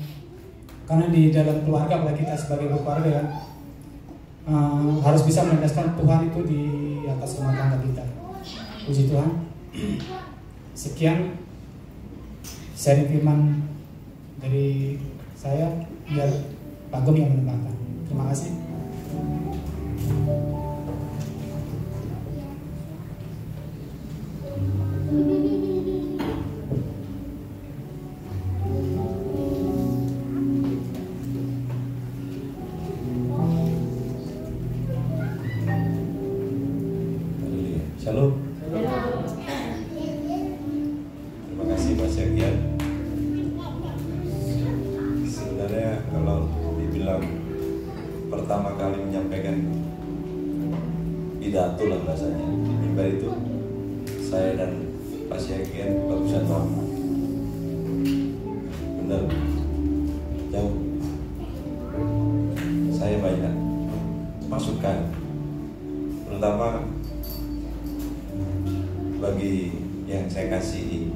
Karena di dalam keluarga, apalagi kita sebagai berkeluarga ya, harus bisa mendasarkan Tuhan itu di atas rumah tangga kita. Puji Tuhan. Sekian sharing firman dari saya, biar Pak Gem yang menambahkan. Terima kasih. Shalom. Terima kasih Mas Yagian. Sebenarnya kalau dibilang pertama kali menyampaikan pidato lah bahasanya di mimbar itu, saya dan Pak Yagian barusan lama. Benar, jauh. Saya banyak masukan, terutama bagi yang saya kasih,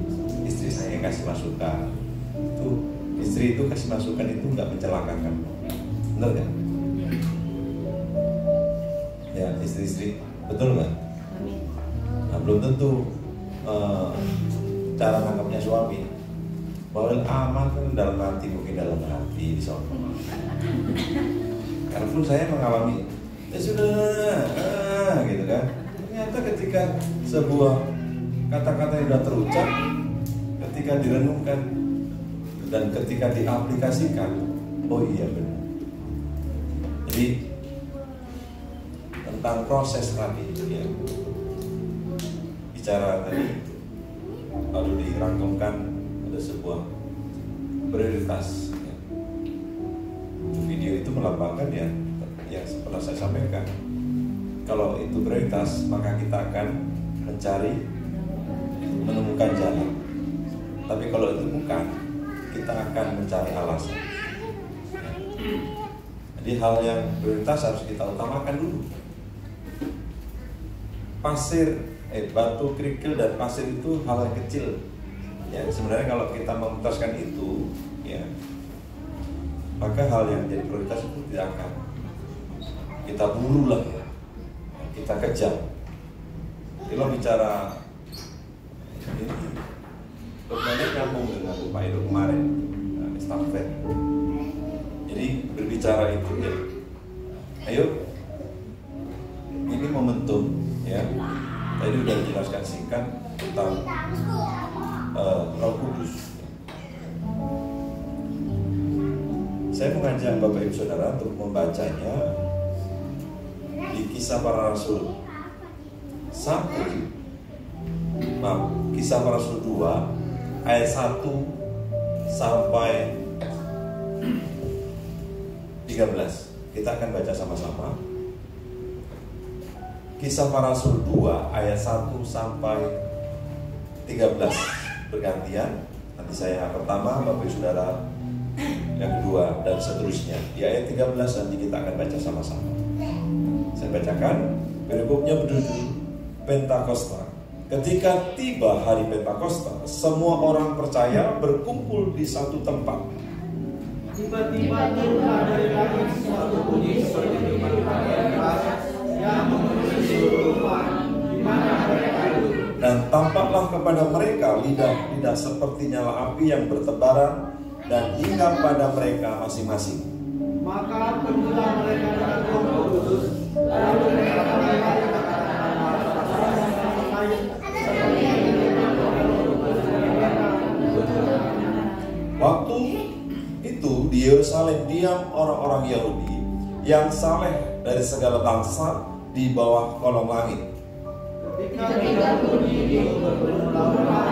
istri saya yang kasih masukan. Itu istri itu kasih masukan itu nggak mencelakakan, benar kan? Ya istri-istri, betul nggak? Nah, belum tentu cara nangkapnya suami. Bahwa aman kan dalam hati, mungkin dalam hati disombong. Karena pun saya mengalami, ya sudah, gitu kan. Ternyata ketika sebuah kata-kata yang sudah terucap, ketika direnungkan dan ketika diaplikasikan, oh iya benar. Jadi tentang proses tadi ya, bicara tadi, lalu dirangkumkan ada sebuah prioritas ya. Video itu melambangkan ya, yang pernah saya sampaikan. Kalau itu prioritas, maka kita akan menemukan jalan. Tapi kalau itu bukan, kita akan mencari alasan. Jadi hal yang prioritas harus kita utamakan dulu. Batu kerikil dan pasir itu hal yang kecil. Ya, sebenarnya kalau kita memutuskan itu, ya, maka hal yang jadi prioritas itu tidak akan kita buru lah, ya. Kita kejar. Kalau bicara ini, banyak nyambung dengan Pak Edo kemarin, estafet. Jadi berbicara itu ya, ayo, ini momentum ya. Tadi udah dijelaskan singkat tentang Roh Kudus. Saya mengajak Bapak Ibu Saudara untuk membacanya di Kisah Para Rasul 1. Kisah Para Rasul 2 ayat 1 sampai 13. Kita akan baca sama-sama. Kisah Para Rasul 2 ayat 1 sampai 13 bergantian. Nanti saya pertama, Bapak Ibu Saudara yang kedua, dan seterusnya. Di ayat 13 nanti kita akan baca sama-sama. Saya bacakan. Perikopnya berjudul Pentakosta. Ketika tiba hari Pentakosta, semua orang percaya berkumpul di satu tempat. Tiba-tiba turunlah dari langit suatu bunyi seperti tiupan yang keras yang memenuhi seluruh rumah di mana mereka duduk. Dan tampaklah kepada mereka lidah-lidah seperti nyala api yang bertebaran dan hinggap pada mereka masing-masing. Maka penuhlah mereka dengan Roh Kudus, lalu mereka mulai Waktu itu di Yerusalem diam orang-orang Yahudi yang saleh dari segala bangsa di bawah kolong langit. ketika bunyi itu berulang-ulang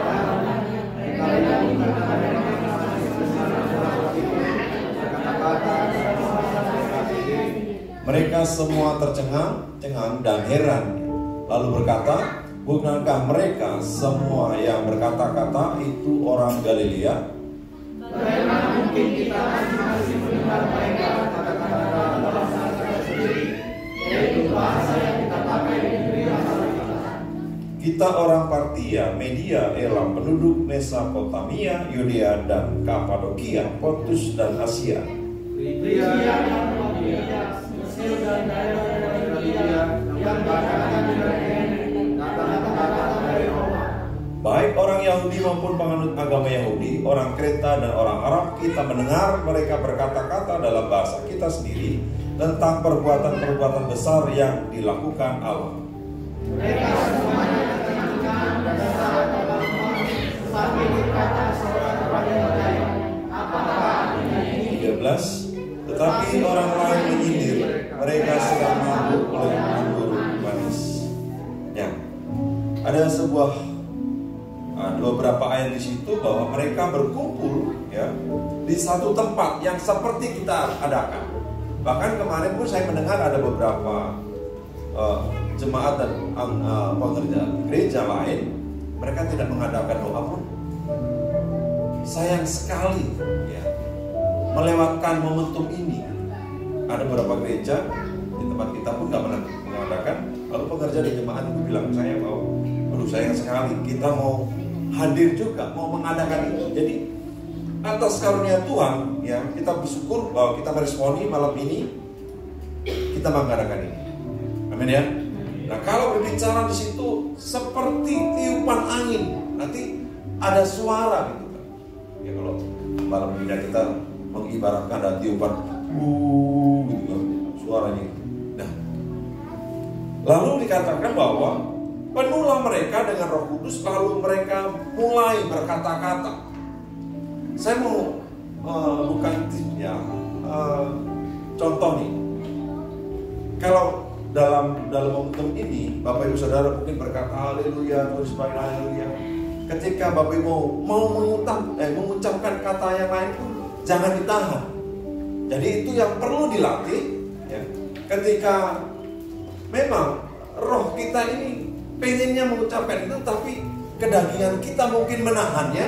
mereka Mereka semua tercengang-cengang dan heran, lalu berkata, bukankah mereka semua yang berkata-kata itu orang Galilea? Karena mungkin kita masing-masing mendengar mereka kata-kata dalam bahasa kita sendiri, yaitu bahasa yang kita pakai di negeri asal kita. Kita orang Partia, Media, Elam, penduduk Mesopotamia, Yudea dan Kapadokia, Pontus dan Asia. Pria yang Media, Mesir dan daerah-daerah Galilea yang bacaan kata-kata dari Roma. Baik orang Yahudi maupun penganut agama Yahudi, orang Kreta dan orang Arab, kita mendengar mereka berkata-kata dalam bahasa kita sendiri tentang perbuatan-perbuatan besar yang dilakukan Allah. Mereka semuanya tercengang dan sangat terbangun sampai berkata seorang kepada yang lain, apakah ini? 13. Tetapi orang lain menyindir, mereka sedang mabuk oleh anggur manis. Ya, ada beberapa ayat di situ bahwa mereka berkumpul ya di satu tempat yang seperti kita adakan. Bahkan kemarin pun saya mendengar ada beberapa jemaat dan pengerja gereja lain, mereka tidak mengadakan doa pun. Sayang sekali ya, melewatkan momentum ini. Ada beberapa gereja di tempat kita pun nggak pernah mengadakan. Lalu pengerja di jemaat itu bilang, saya mau, aduh sayang sekali, kita mau hadir juga, mau mengadakan itu. Jadi atas karunia Tuhan ya, kita bersyukur bahwa kita meresponi malam ini kita mengadakan ini. Amin ya. Nah, kalau berbicara di situ seperti tiupan angin, nanti ada suara gitu kan. Ya kalau malam ini kita mengibaratkan ada tiupan gitu kan, suaranya. Nah, lalu dikatakan bahwa penuhlah mereka dengan Roh Kudus, lalu mereka mulai berkata-kata. Saya mau bukan ya contoh nih. Kalau dalam momentum ini Bapak Ibu Saudara mungkin berkata haleluya, terus baik haleluya. Ketika Bapak Ibu mau mengucapkan kata yang lain pun jangan ditahan. Jadi itu yang perlu dilatih ya. Ketika memang roh kita ini pengennya mengucapkan itu, tapi kedagingan kita mungkin menahannya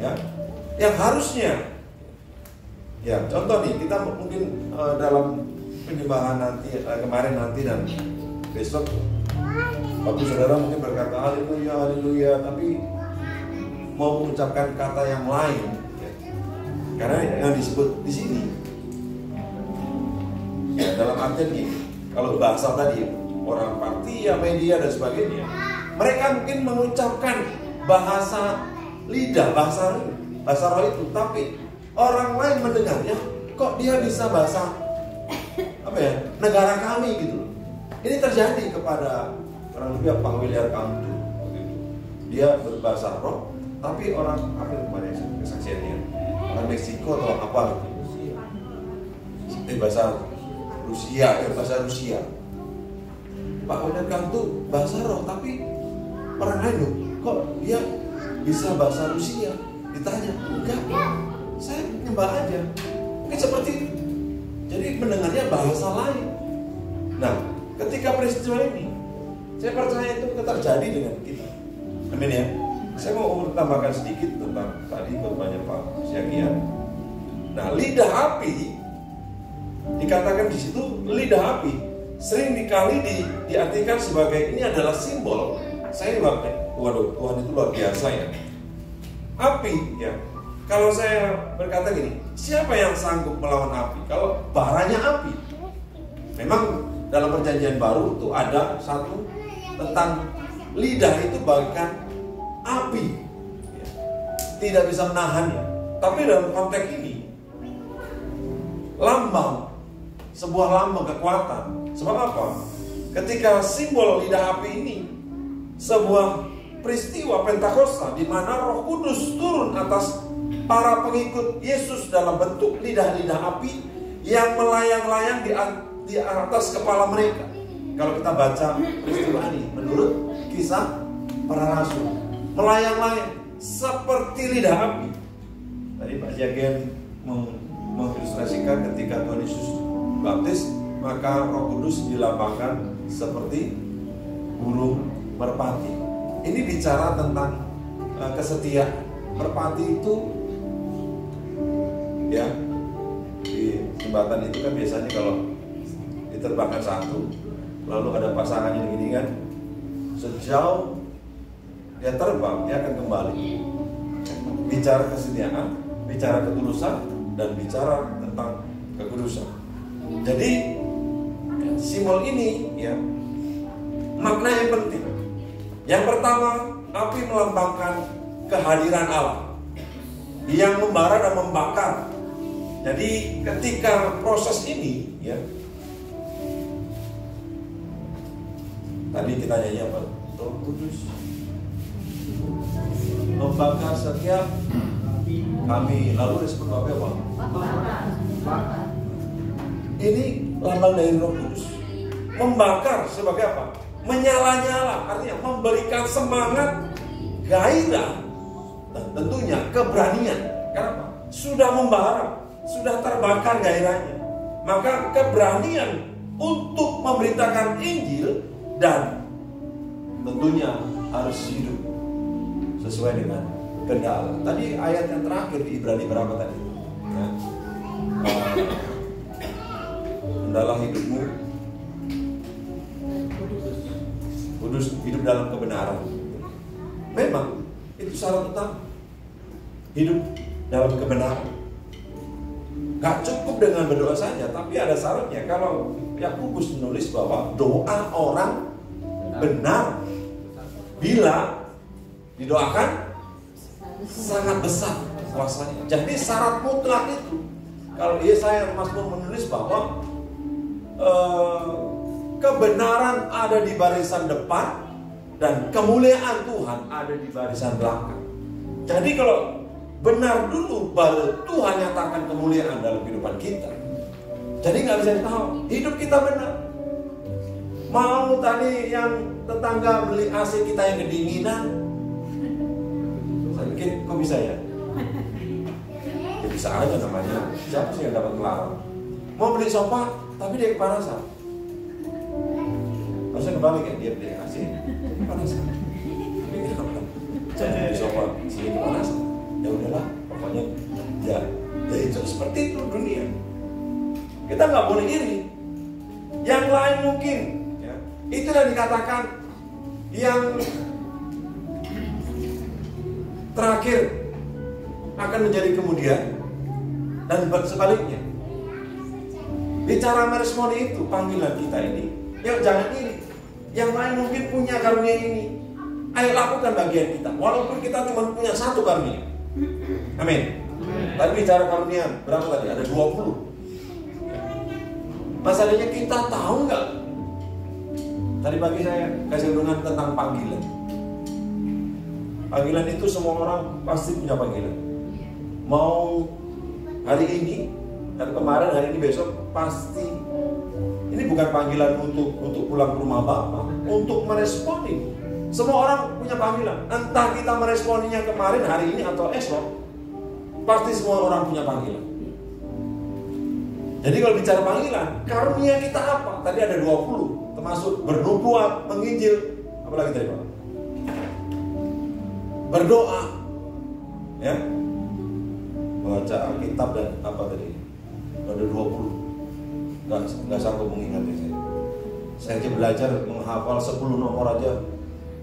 ya. Yang harusnya ya, contoh nih, kita mungkin dalam penyembahan nanti kemarin nanti dan besok Bapak Saudara mungkin berkata haleluya haleluya, tapi mau mengucapkan kata yang lain ya. Karena yang disebut di sini ya, dalam artian gini, kalau bahasa tadi orang Partia, Media dan sebagainya, mereka mungkin mengucapkan bahasa lidah, bahasa roh itu, tapi orang lain mendengarnya kok dia bisa bahasa apa ya, negara kami gitu loh. Ini terjadi kepada orang lebih Pak William Kamtu. Dia berbahasa roh, tapi orang apa kemarin kesaksiannya, orang Meksiko atau apa gitu. Bahasa Rusia. Pak William Kamtu bahasa roh, tapi orang lain loh, kok dia bisa bahasa Rusia? Ditanya, enggak, saya nyembah aja. Mungkin seperti itu. Jadi mendengarnya bahasa lain. Nah, ketika peristiwa ini Saya percaya itu terjadi dengan kita. Amin ya. Saya mau tambahkan sedikit tentang tadi khotbahnya Pak Syakian. Nah, lidah api dikatakan di situ, lidah api sering dikali diartikan sebagai ini adalah simbol. Saya waduh, Tuhan itu luar biasa ya. Api ya. Kalau saya berkata gini, siapa yang sanggup melawan api? Kalau baranya api. Memang dalam perjanjian baru itu ada satu tentang lidah itu bagaikan api, ya. Tidak bisa menahannya. Tapi dalam konteks ini lambang, sebuah lambang kekuatan. Sebab apa? Ketika simbol lidah api ini sebuah peristiwa Pentakosta di mana Roh Kudus turun atas para pengikut Yesus dalam bentuk lidah-lidah api yang melayang-layang di atas kepala mereka. Kalau kita baca peristiwa ini menurut Kisah Para Rasul, melayang-layang seperti lidah api. Tadi Pak Jagen mengilustrasikan ketika Tuhan Yesus baptis, maka Roh Kudus dilambangkan seperti burung merpati. Ini bicara tentang kesetiaan. Merpati itu ya, di jembatan itu kan biasanya kalau diterbangkan satu, lalu ada pasangannya begini kan, sejauh dia terbang dia akan kembali. Bicara kesetiaan, bicara ketulusan, dan bicara tentang kekudusan. Jadi simbol ini ya, makna yang penting. Yang pertama, api melambangkan kehadiran Allah yang membara dan membakar. Jadi ketika proses ini ya, tadi kita nyanyi apa? Roh Kudus membakar setiap kami. Lalu respon apa? Ini lambang dari Roh Kudus. Membakar sebagai apa? Menyala-nyala, artinya memberikan semangat, gairah, dan tentunya keberanian. Kenapa? Sudah membara, sudah terbakar gairahnya. Maka keberanian untuk memberitakan Injil dan tentunya harus hidup sesuai dengan kehendak Allah. Tadi ayat yang terakhir di Ibrani berapa tadi? Ya. Hendaklah hidupmu kudus, hidup dalam kebenaran. Memang itu syarat utama, hidup dalam kebenaran. Gak cukup dengan berdoa saja, tapi ada syaratnya. Kalau Yakobus menulis bahwa doa orang benar bila didoakan sangat besar kuasanya. Jadi syarat mutlak itu. Kalau Yesaya Mazmur menulis bahwa kebenaran ada di barisan depan dan kemuliaan Tuhan ada di barisan belakang. Jadi kalau benar dulu baru Tuhan nyatakan kemuliaan dalam kehidupan kita. Jadi nggak bisa ditahu hidup kita benar. Mau tadi yang tetangga beli AC kita yang kedinginan, saya pikir kok bisa ya? Ya bisa aja namanya. Siapa sih yang dapat melarang? Mau beli sofa tapi dia kepanasan. Harusnya kebalik ya, dia beli AC kepanasan. Jangan beli sofa sini kepanasan. Ya udahlah, pokoknya ya itu seperti itu dunia. Kita nggak boleh iri. Yang lain mungkin ya, itu yang dikatakan yang terakhir akan menjadi kemudian dan sebaliknya. Bicara meresponi itu panggilan kita ini. Ya jangan iri. Yang lain mungkin punya karunia ini. Ayo lakukan bagian kita. Walaupun kita cuma punya satu karunia. Amin. Tapi bicara karunia berapa tadi? Ada 20. Masalahnya kita tahu nggak? Tadi pagi saya kasih renungan tentang panggilan. Panggilan itu semua orang pasti punya panggilan. Mau hari ini, dan kemarin, hari ini, besok pasti. Ini bukan panggilan untuk pulang ke rumah Bapak, untuk meresponi. Semua orang punya panggilan. Entah kita meresponinya kemarin, hari ini, atau esok, pasti semua orang punya panggilan. Jadi kalau bicara panggilan, karunia kita apa? Tadi ada 20, termasuk bernubuat, menginjil, Apalagi tadi Pak? Berdoa, ya, baca Alkitab dan apa tadi? Ada 20. Nggak sanggup mengingatnya saya. Saya aja belajar menghafal 10 nomor aja,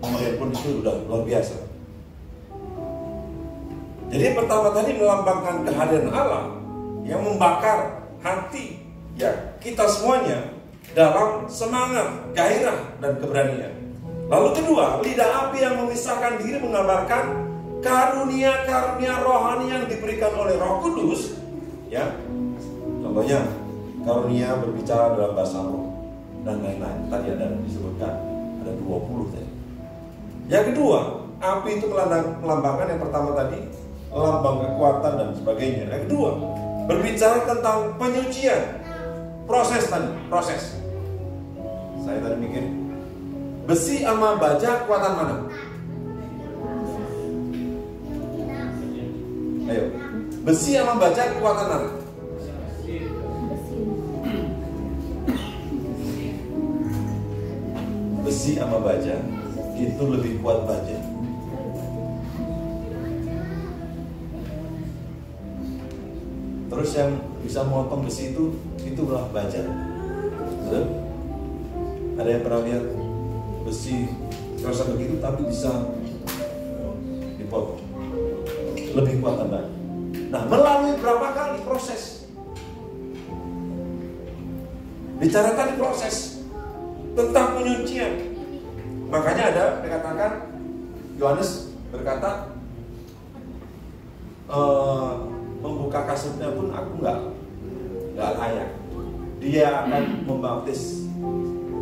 nomor pun itu udah luar biasa. Jadi pertama tadi melambangkan kehadiran Allah yang membakar hati ya kita semuanya dalam semangat, gairah dan keberanian. Lalu kedua, lidah api yang memisahkan diri menggambarkan karunia-karunia rohani yang diberikan oleh Roh Kudus, ya. Contohnya karunia berbicara dalam bahasa roh dan lain-lain. Tadi ada disebutkan ada 20 tadi. Yang kedua, api itu melambangkan yang pertama tadi lambang kekuatan dan sebagainya. Yang kedua, berbicara tentang penyucian. Proses tadi, proses. Saya tadi mikir, besi sama baja kuatan mana? Ayo, besi sama baja kuatan mana? Besi sama baja itu lebih kuat baja. Terus yang bisa memotong besi itulah baja. Betul? Ada yang pernah lihat besi kerasa begitu tapi bisa dipotong? Lebih kuat tambah. Nah, melalui berapa kali proses? Bicarakan proses tentang penyucian. Makanya ada dikatakan Yohanes berkata, membuka kasutnya pun aku nggak layak. Dia akan membaptis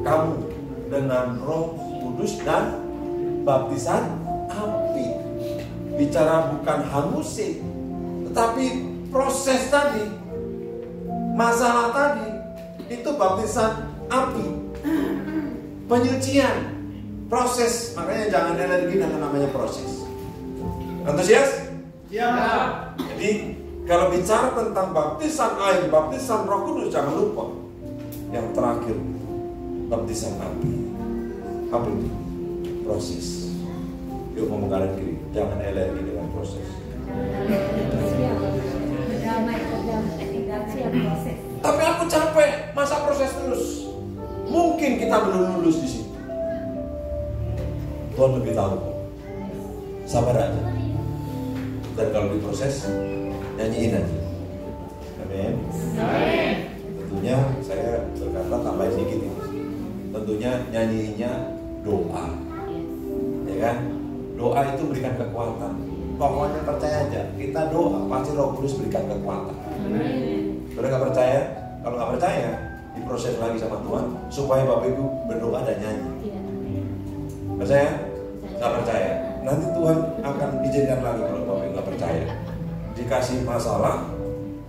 kamu dengan Roh Kudus dan baptisan api. Bicara bukan hangusin, tetapi proses tadi, masalah tadi itu baptisan api, penyucian, proses. Makanya jangan energi dengan namanya proses. Antusias? Ya. Jadi kalau bicara tentang baptisan air, baptisan Roh Kudus, jangan lupa yang terakhir baptisan api. Apa itu? Proses. Yuk ngomong kanan kiri, jangan alergi dengan proses. Tapi aku capek, masa proses terus? Mungkin kita belum lulus di situ. Tuhan lebih tahu. Sabar aja. Dan kalau diproses, nyanyiin aja. Amin. Tentunya saya berkata tambahin sedikit ini. Tentunya nyanyiinnya doa, ya kan? Doa itu berikan kekuatan. Pokoknya percaya aja. Kita doa pasti Roh Kudus berikan kekuatan. Kalau nggak percaya, kalau nggak percaya, diproses lagi sama Tuhan supaya Bapak Ibu berdoa dan nyanyi. Percaya? Nggak percaya? Nanti Tuhan akan izinkan lagi kalau Bapak Ibu nggak percaya. Dikasih masalah,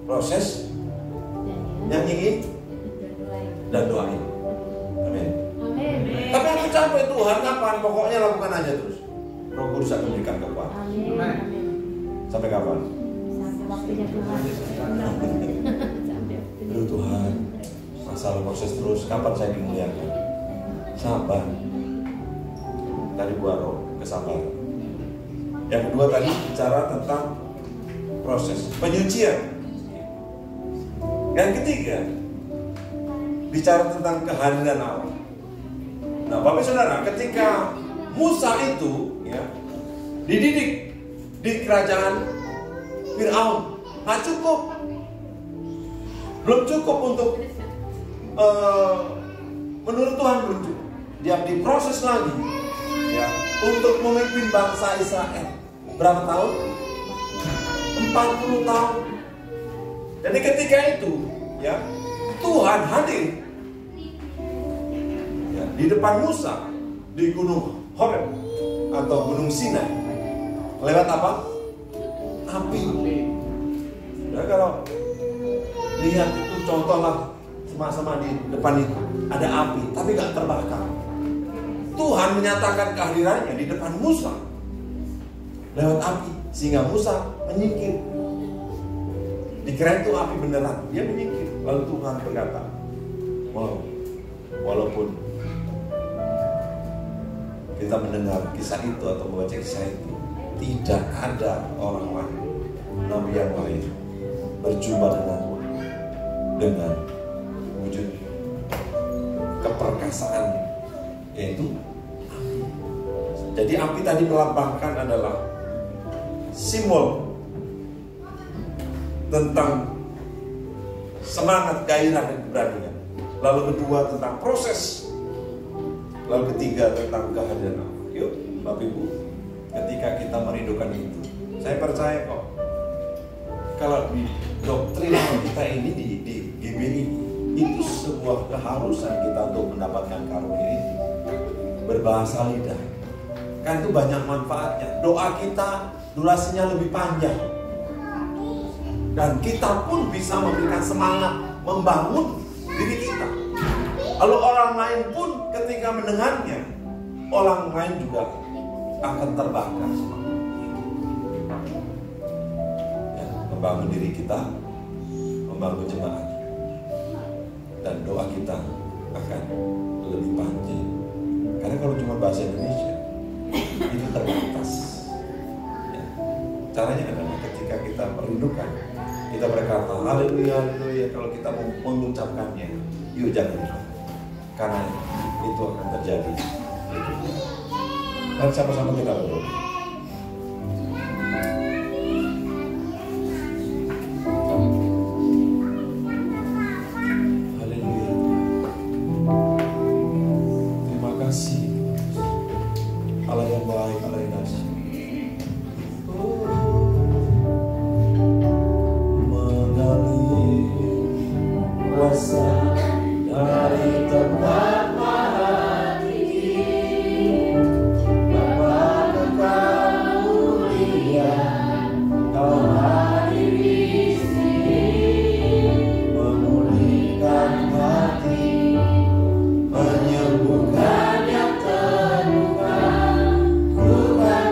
proses, nyanyiin dan doain. Amin. Tapi aku capek Tuhan, kapan? Pokoknya lakukan aja terus. Roh Kudus akan memberikan kekuatan. Sampai kapan? Sampai waktunya Tuhan. Aduh Tuhan, masalah proses terus. Kapan saya dimuliakan? Sabar. Tadi buat roh kesabaran. Yang kedua tadi bicara tentang proses penyucian. Yang ketiga bicara tentang kehadiran Allah. Nah, Bapak Saudara, ketika Musa itu ya dididik di kerajaan Fir'aun, nggak cukup, belum cukup untuk menurut Tuhan belum cukup. Dia diproses lagi ya untuk memimpin bangsa Israel. Berapa tahun? 40 tahun. Jadi ketika itu ya Tuhan hadir ya, di depan Musa di Gunung Horeb atau Gunung Sinai. Lewat apa? Api. Ya, kalau lihat itu contohlah sama-sama di depan itu ada api, tapi nggak terbakar. Tuhan menyatakan kehadirannya di depan Musa lewat api, sehingga Musa menyingkir. Dikira itu api beneran, dia menyingkir. Lalu Tuhan berkata, wow, walaupun kita mendengar kisah itu atau membaca kisah itu, tidak ada orang lain, nabi yang lain berjumpa dengan wujud keperkasaan, yaitu api. Jadi api tadi melambangkan adalah simbol tentang semangat, gairah, dan keberanian. Lalu kedua tentang proses. Lalu ketiga tentang kehadiran Allah. Yuk Bapak Ibu, ketika kita merindukan itu, saya percaya kok kalau di doktrin kita ini di GBI itu sebuah keharusan kita untuk mendapatkan karunia ini. Berbahasa lidah kan itu banyak manfaatnya. Doa kita durasinya lebih panjang, dan kita pun bisa memberikan semangat, membangun diri kita. Lalu orang lain pun ketika mendengarnya, orang lain juga akan terbakar ya, membangun diri kita, membangun jemaat, dan doa kita akan lebih panjang. Karena kalau cuma bahasa Indonesia itu terbatas ya. Caranya adalah ketika kita merindukan, kita berkata haleluya, haleluya. Kalau kita mau mengucapkannya, yuk jangan lupa, karena itu akan terjadi. Dan sama-sama kita berdoa. Haleluya. Terima kasih Allah yang baik, Allah yang kasih. Mengalir kuasa dari tempat maha tinggi, Bapa Engkau mulia, Kau hadir di sini, memulihkan hati, menyembuhkan yang terluka, ku kan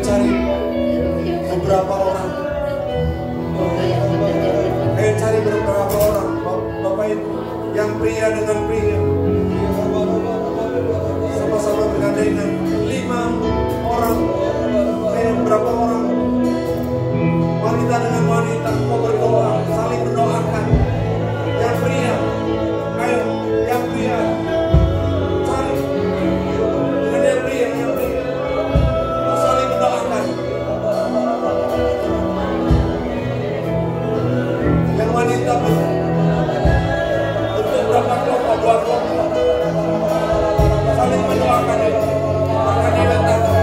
cari beberapa orang. Ayo cari beberapa orang, Bapak Ibu, yang pria dengan pria. Sama-sama bergandengan 5 orang. Ayo berapa orang? Wanita dengan wanita mau berdoa, saling mendoakan. Yang pria, ayo, yang pria, cari. Dengan yang pria, saling mendoakan. Yang wanita untuk berapa kelompok, 2 kelompok, saling mendoakan. Maka dia datang.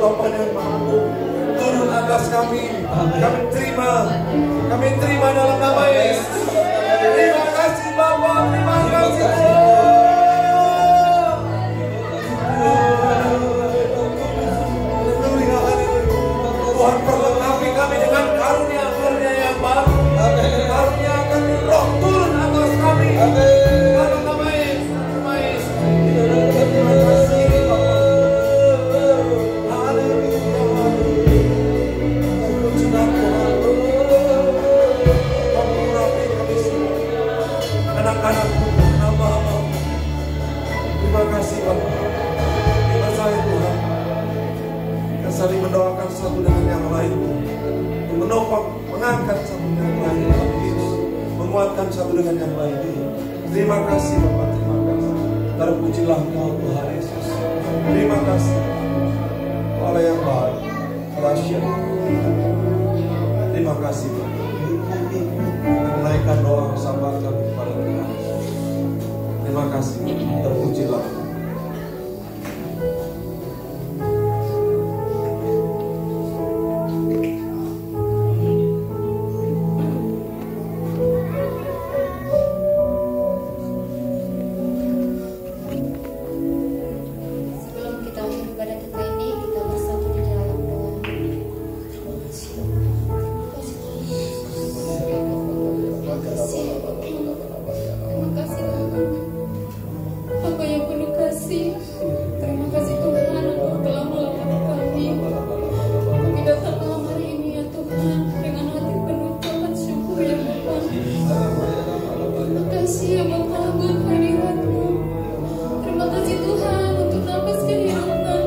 Bapa yang mampu turun atas kami. Kami terima dalam nama Yesus. Terima kasih Bapa, terima kasih Tuhan, perlengkapi kami dengan karunia-karunia yang baru. Karunia akan Roh turun atas kami. Dalam nama Yesus. Terima kasih Bapa. Anak-anakmu, hamba-hamba, terima kasih Bapak. Terima kasih Tuhan. Kita saling mendoakan satu dengan yang lain, menopang, mengangkat satu dengan yang lain, menguatkan satu dengan yang lain. Terima kasih Bapak, terima kasih. Terpujilah Engkau Tuhan Yesus. Terima kasih Allah yang baik, rahasia. Terima kasih Bapak. Menaikkan doa sahabat kami kepada Tuhan. Terima kasih, terpujilah. Sebelum kita akhir ibadah kita ini, kita bersatu di dalam doa. Terima kasih Bapak. Apa yang penuh kasih. Terima kasih Tuhan, Engkau telah melayani kami. Kami datang malam hari ini ya Tuhan, dengan hati penuh ucapan syukur ya Bapak. Terima kasih ya Bapak buat hadirat-Mu. Terima kasih Tuhan untuk nafas kehidupan.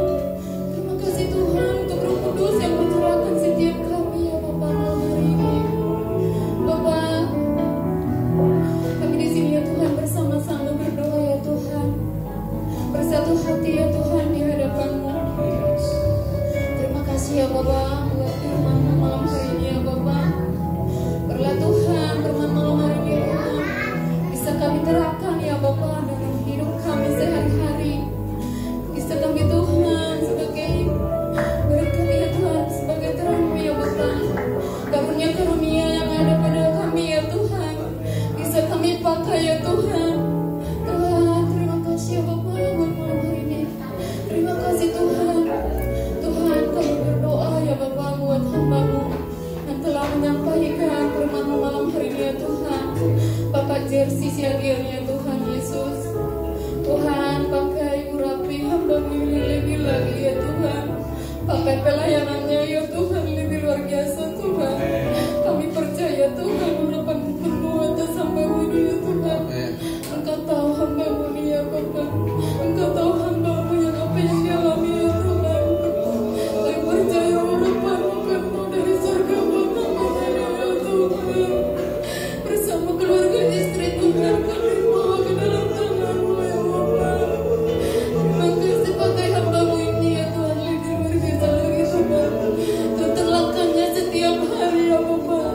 Terima kasih Tuhan untuk Roh Kudus yang mencurahkan setiap kami ya Bapak malam hari ini. Bapak, kami di sini ya Tuhan bersama-sama berdoa ya Tuhan, bersatu hati ya Tuhan di hadapan-Mu. Terima kasih ya Bapak buat firman-Mu malam hari ini ya Bapak. Biarlah Tuhan firman malam hari ini ya Tuhan bisa kami terapkan ya Bapak dalam hidup kami sehari-hari. Bisa kami Tuhan sebagai berkat ya Tuhan, sebagai terang ya Bapak. Karunia-karunia yang ada pada kami ya Tuhan bisa kami pakai ya Tuhan. Tuhan, terima kasih ya Bapak buat malam hari ini. Terima kasih Tuhan. Tuhan, kami berdoa ya Bapak buat hamba-Mu yang telah menyampaikan firman-Mu malam hari ini ya Tuhan. Bapak Jersey Siagian ya Tuhan Yesus. Tuhan, pakai urapi hamba-Mu ini lebih lagi ya Tuhan. Pakai pelayanannya ya Tuhan lebih luar biasa Tuhan. Kami percaya Tuhan harapan-Mu penuh atas hamba-Mu ini ya Tuhan. Engkau tahu hamba-Mu ini ya Bapak. Engkau tahu hamba-Mu yang apa yang dialami ya Tuhan. Kami percaya harapan-Mu penuh dari surga Bapak ya Tuhan. Bersama keluarga istri Tuhan kami bawa ke dalam tangan-Mu ya Bapak. Terima kasih pakai hamba-Mu ini ya Tuhan lebih luar biasa lagi Tuhan. Tuntutlakannya setiap hari ya Bapak.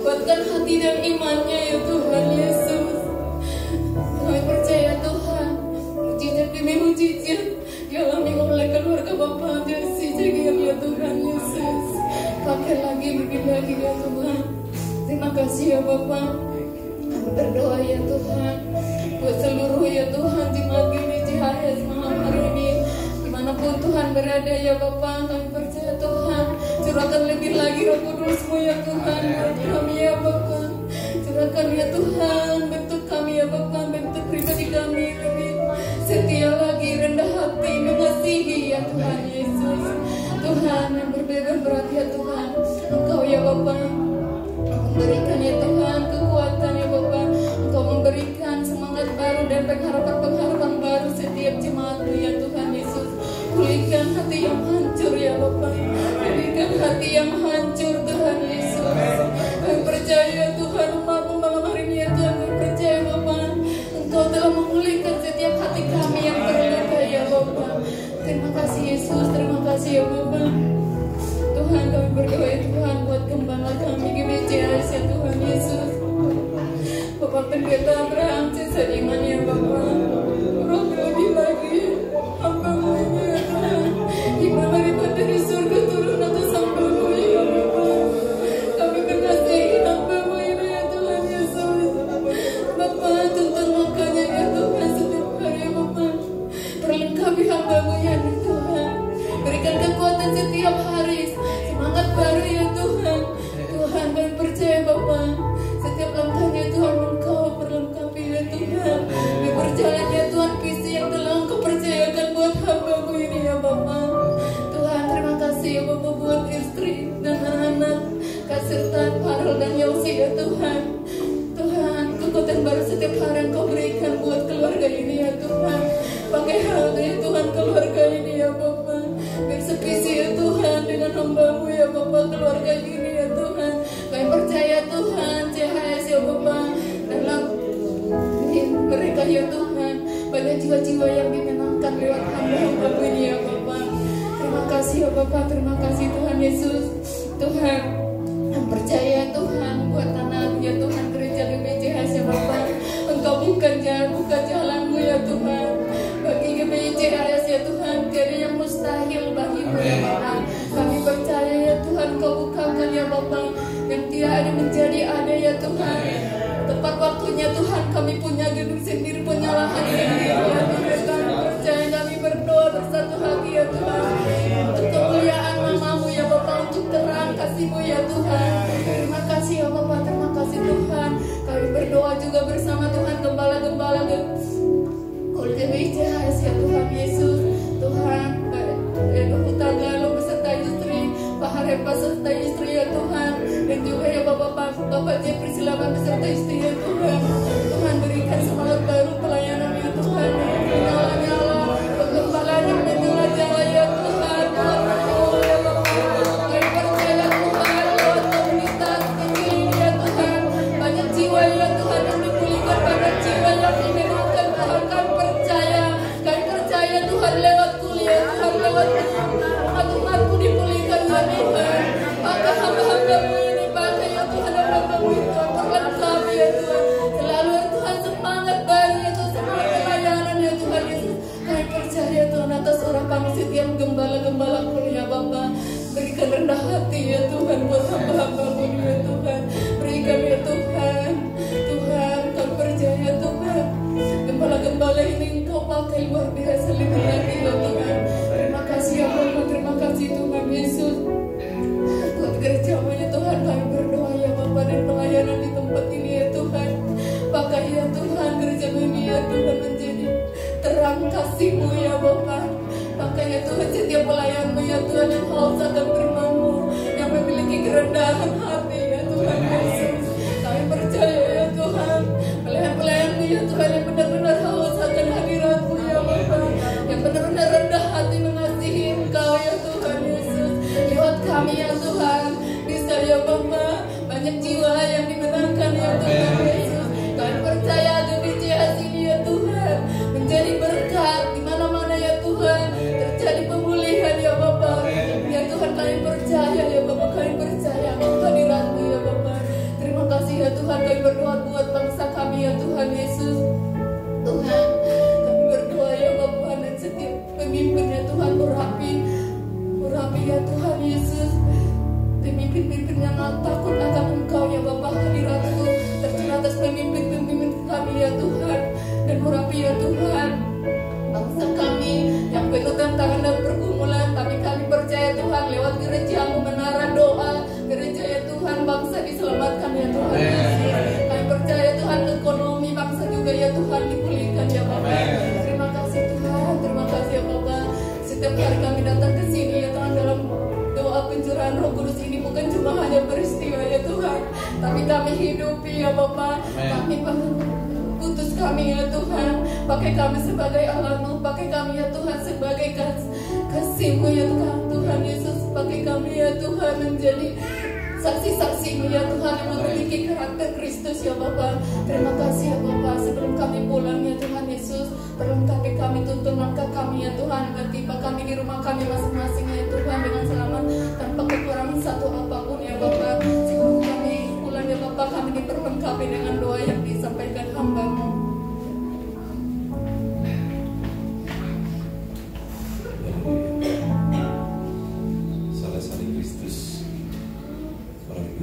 Kuatkan hati dan imannya ya Tuhan Yesus. Kami percaya Tuhan, mujizat demi mujizat dialami oleh keluarga Bapak Jersey Siagian ya Tuhan Yesus. Pakai lagi lebih lagi ya Tuhan. Terima kasih ya Bapak. Kami berdoa ya Tuhan buat seluruh ya Tuhan jemaat GBC HIS malam hari ini. Dimanapun Tuhan berada ya Bapak, kami percaya Tuhan curahkan lebih lagi Roh Kudus-Mu ya Tuhan buat kami ya Bapak. Curahkan ya Tuhan, bentuk kami ya Bapak, bentuk pribadi kami lebih setia lagi, rendah hati, mengasihi ya Tuhan Yesus. Tuhan yang berbeban berat ya Tuhan, Engkau ya Bapak memberikan ya Tuhan kekuatan ya Bapak. Engkau memberikan semangat baru dan pengharapan-pengharapan baru setiap jemaat-Mu ya Tuhan Yesus. Pulihkan hati yang hancur ya Bapak. Pulihkan hati yang hancur Tuhan Yesus. Kami percaya Tuhan umat-Mu malam hari ini ya Tuhan. Kami percaya Bapak Engkau telah memulihkan setiap hati kami yang terluka ya Bapak. Terima kasih Yesus. Terima kasih ya Bapak. Tuhan kami berdoa ya Tuhan buat gembala kami GBC HIS ya Tuhan Yesus. Bapak Pendeta Abraham Cesar Iman ya Bapak. Roh lebih lagi hamba-Mu ini ya Tuhan. Iman daripada kebersihan buat keluarga ini ya Tuhan. Pakai hal ya Tuhan keluarga ini ya Bapa. Bersepisi ya Tuhan dengan hamba-Mu ya Bapa, keluarga ini ya Tuhan. Kami percaya Tuhan CHS ya Bapa dalam mereka ya Tuhan. Banyak jiwa-jiwa yang dimenangkan lewat hamba-hamba-Mu ini ya Bapa. Terima kasih ya Bapa, terima kasih Tuhan Yesus. Tuhan, yang percaya Tuhan buat tanah ya Tuhan gereja GBCHS ya Bapa. Engkau buka jalan-Mu ya Tuhan. Bagi GBCHS ya Tuhan, tiada yang mustahil bagi-Mu ya Bapa. Kami percaya ya Tuhan, Engkau bukakan ya Bapa yang tidak ada menjadi ada ya Tuhan. Tepat waktunya Tuhan, kami punya gedung sendiri, punya lahan sendiri ya Tuhan. Kami percaya, kami berdoa bersatu hati ya Tuhan, untuk kemuliaan nama-Mu ya Bapa, untuk terang kasih-Mu ya Tuhan. Terima kasih ya Bapa, terima kasih Tuhan. Kami berdoa juga bersama Tuhan gembala-gembala GBCHS ya Tuhan Yesus. Tuhan Huta Galung beserta istri, Pak Harepa beserta istri ya Tuhan, dan juga ya Bapak Jepri Silaban beserta istri ya Tuhan. Tuhan berikan semangat baru pelayanan ya Tuhan. Nyala-nyala pengembalaan yang menyala-nyala ya Tuhan. Kami percaya Tuhan lewat komunitas ini ya Tuhan. Banyak jiwa ya Tuhan yang dipulihkan, banyak jiwa yang dimenangkan Tuhan. Kami percaya Tuhan lewat kuliah Tuhan, lewat umat-umat-Mu dipulihkan ya Tuhan. Pakai hamba-hamba-Mu ini, pakai ya Tuhan hamba-Mu itu perlengkapi ya Tuhan. Selalu ya Tuhan semangat baru ya Tuhan, semangat pelayanan ya Tuhan Yesus. Kami percaya Tuhan atas orang kami setiap gembala-gembala pun ya Bapa. Berikan rendah hati ya Tuhan buat hamba-hamba-Mu ya Tuhan. Berikan ya Tuhan. Tuhan kami percaya Tuhan, gembala-gembala ini Engkau pakai luar biasa lebih lagi ya Tuhan. Terima kasih ya Bapa, terima kasih Tuhan Yesus. Buat gereja-Mu ya Tuhan, kami berdoa ya Bapa, dan pelayanan di tempat ini ya Tuhan. Pakai ya Tuhan gereja-Mu ini ya Tuhan menjadi terang kasih-Mu ya Bapa. Pakai ya Tuhan setiap pelayan-Mu ya Tuhan yang haus akan firman-Mu, yang memiliki kerendahan hati ya Tuhan Yesus. Kami percaya ya Tuhan, pelayan-pelayan-Mu ya Tuhan yang benar-benar haus akan hadirat-Mu ya Bapa, yang benar-benar rendah hati mengasihi Engkau ya Tuhan Yesus. Lewat kami ya Tuhan, bisa ya Bapa, banyak jiwa yang dimenangkan ya Tuhan Yesus. Kami percaya GBCHS ini ya Tuhan menjadi berkat di mana-mana ya Tuhan, terjadi pemulihan ya Bapa. Ya Tuhan kami percaya ya Bapa, kami percaya hadirat-Mu ya Bapa. Terima kasih ya Tuhan, kami berdoa buat bangsa kami ya Tuhan Yesus. Tuhan, kami berdoa ya Bapa, dan setiap pemimpin ya Tuhan urapi ya Tuhan Yesus. Pemimpin-pemimpin yang takut akan Engkau ya Bapa, hadirat-Mu tercurah atas pemimpin-pemimpin kami ya Tuhan, dan urapi ya Tuhan bangsa kami yang penuh tantangan dan pergumulan. Tapi kami percaya Tuhan lewat gereja-Mu menara doa gereja ya Tuhan, bangsa diselamatkan ya Tuhan Yesus. Kami percaya Tuhan ekonomi bangsa juga ya Tuhan dipulihkan ya Bapa. Terima kasih Tuhan, terima kasih ya Bapa. Setiap hari kami datang ke sini ya Tuhan, dalam doa pencurahan Roh Kudus ini bukan cuma hanya peristiwa ya Tuhan, tapi kami hidupi ya Bapa. Kami putus kami ya Tuhan, pakai kami sebagai alat-Mu, pakai kami ya Tuhan sebagai kasih-Mu ya Tuhan Yesus. Pakai kami ya Tuhan menjadi saksi-saksi-Mu ya Tuhan yang memiliki karakter Kristus ya Bapa. Terima kasih ya Bapa. Sebelum kami pulang ya Tuhan Yesus, perlengkapi kami, tuntun langkah kami ya Tuhan, dan tiba kami di rumah kami masing-masing ya Tuhan dengan selamat tanpa kekurangan satu apapun ya Bapa. Sebelum kami pulang ya Bapa, kami diperlengkapi dengan doa yang disampaikan hamba-Mu.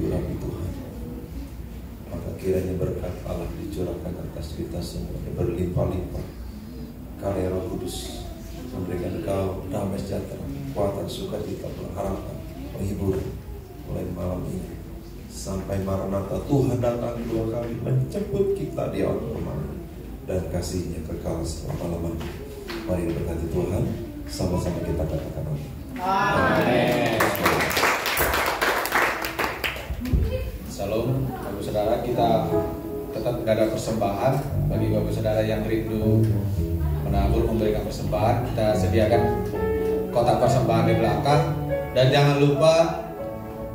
Diurapi Tuhan, maka kiranya berkat Allah dicurahkan atas kita semuanya berlimpah-limpah. Karya Roh Kudus memberikan Engkau damai sejahtera, kekuatan, sukacita, pengharapan, penghiburan mulai malam ini sampai Maranatha Tuhan datang dua kali menjemput kita di awan permainan dan kasih-Nya kekal selama-lamanya. Mari berkati Tuhan, sama-sama kita katakan amin. Shalom, Bapak Saudara, kita tetap ada persembahan bagi bapak saudara yang rindu menabur memberikan persembahan. Kita sediakan kotak persembahan di belakang, dan jangan lupa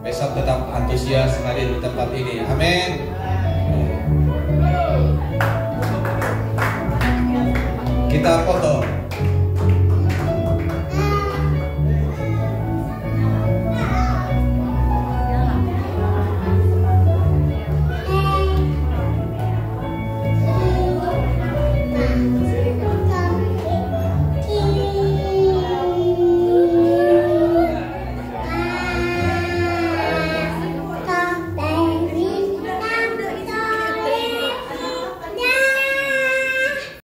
besok tetap antusias hadir di tempat ini. Amin. Kita foto.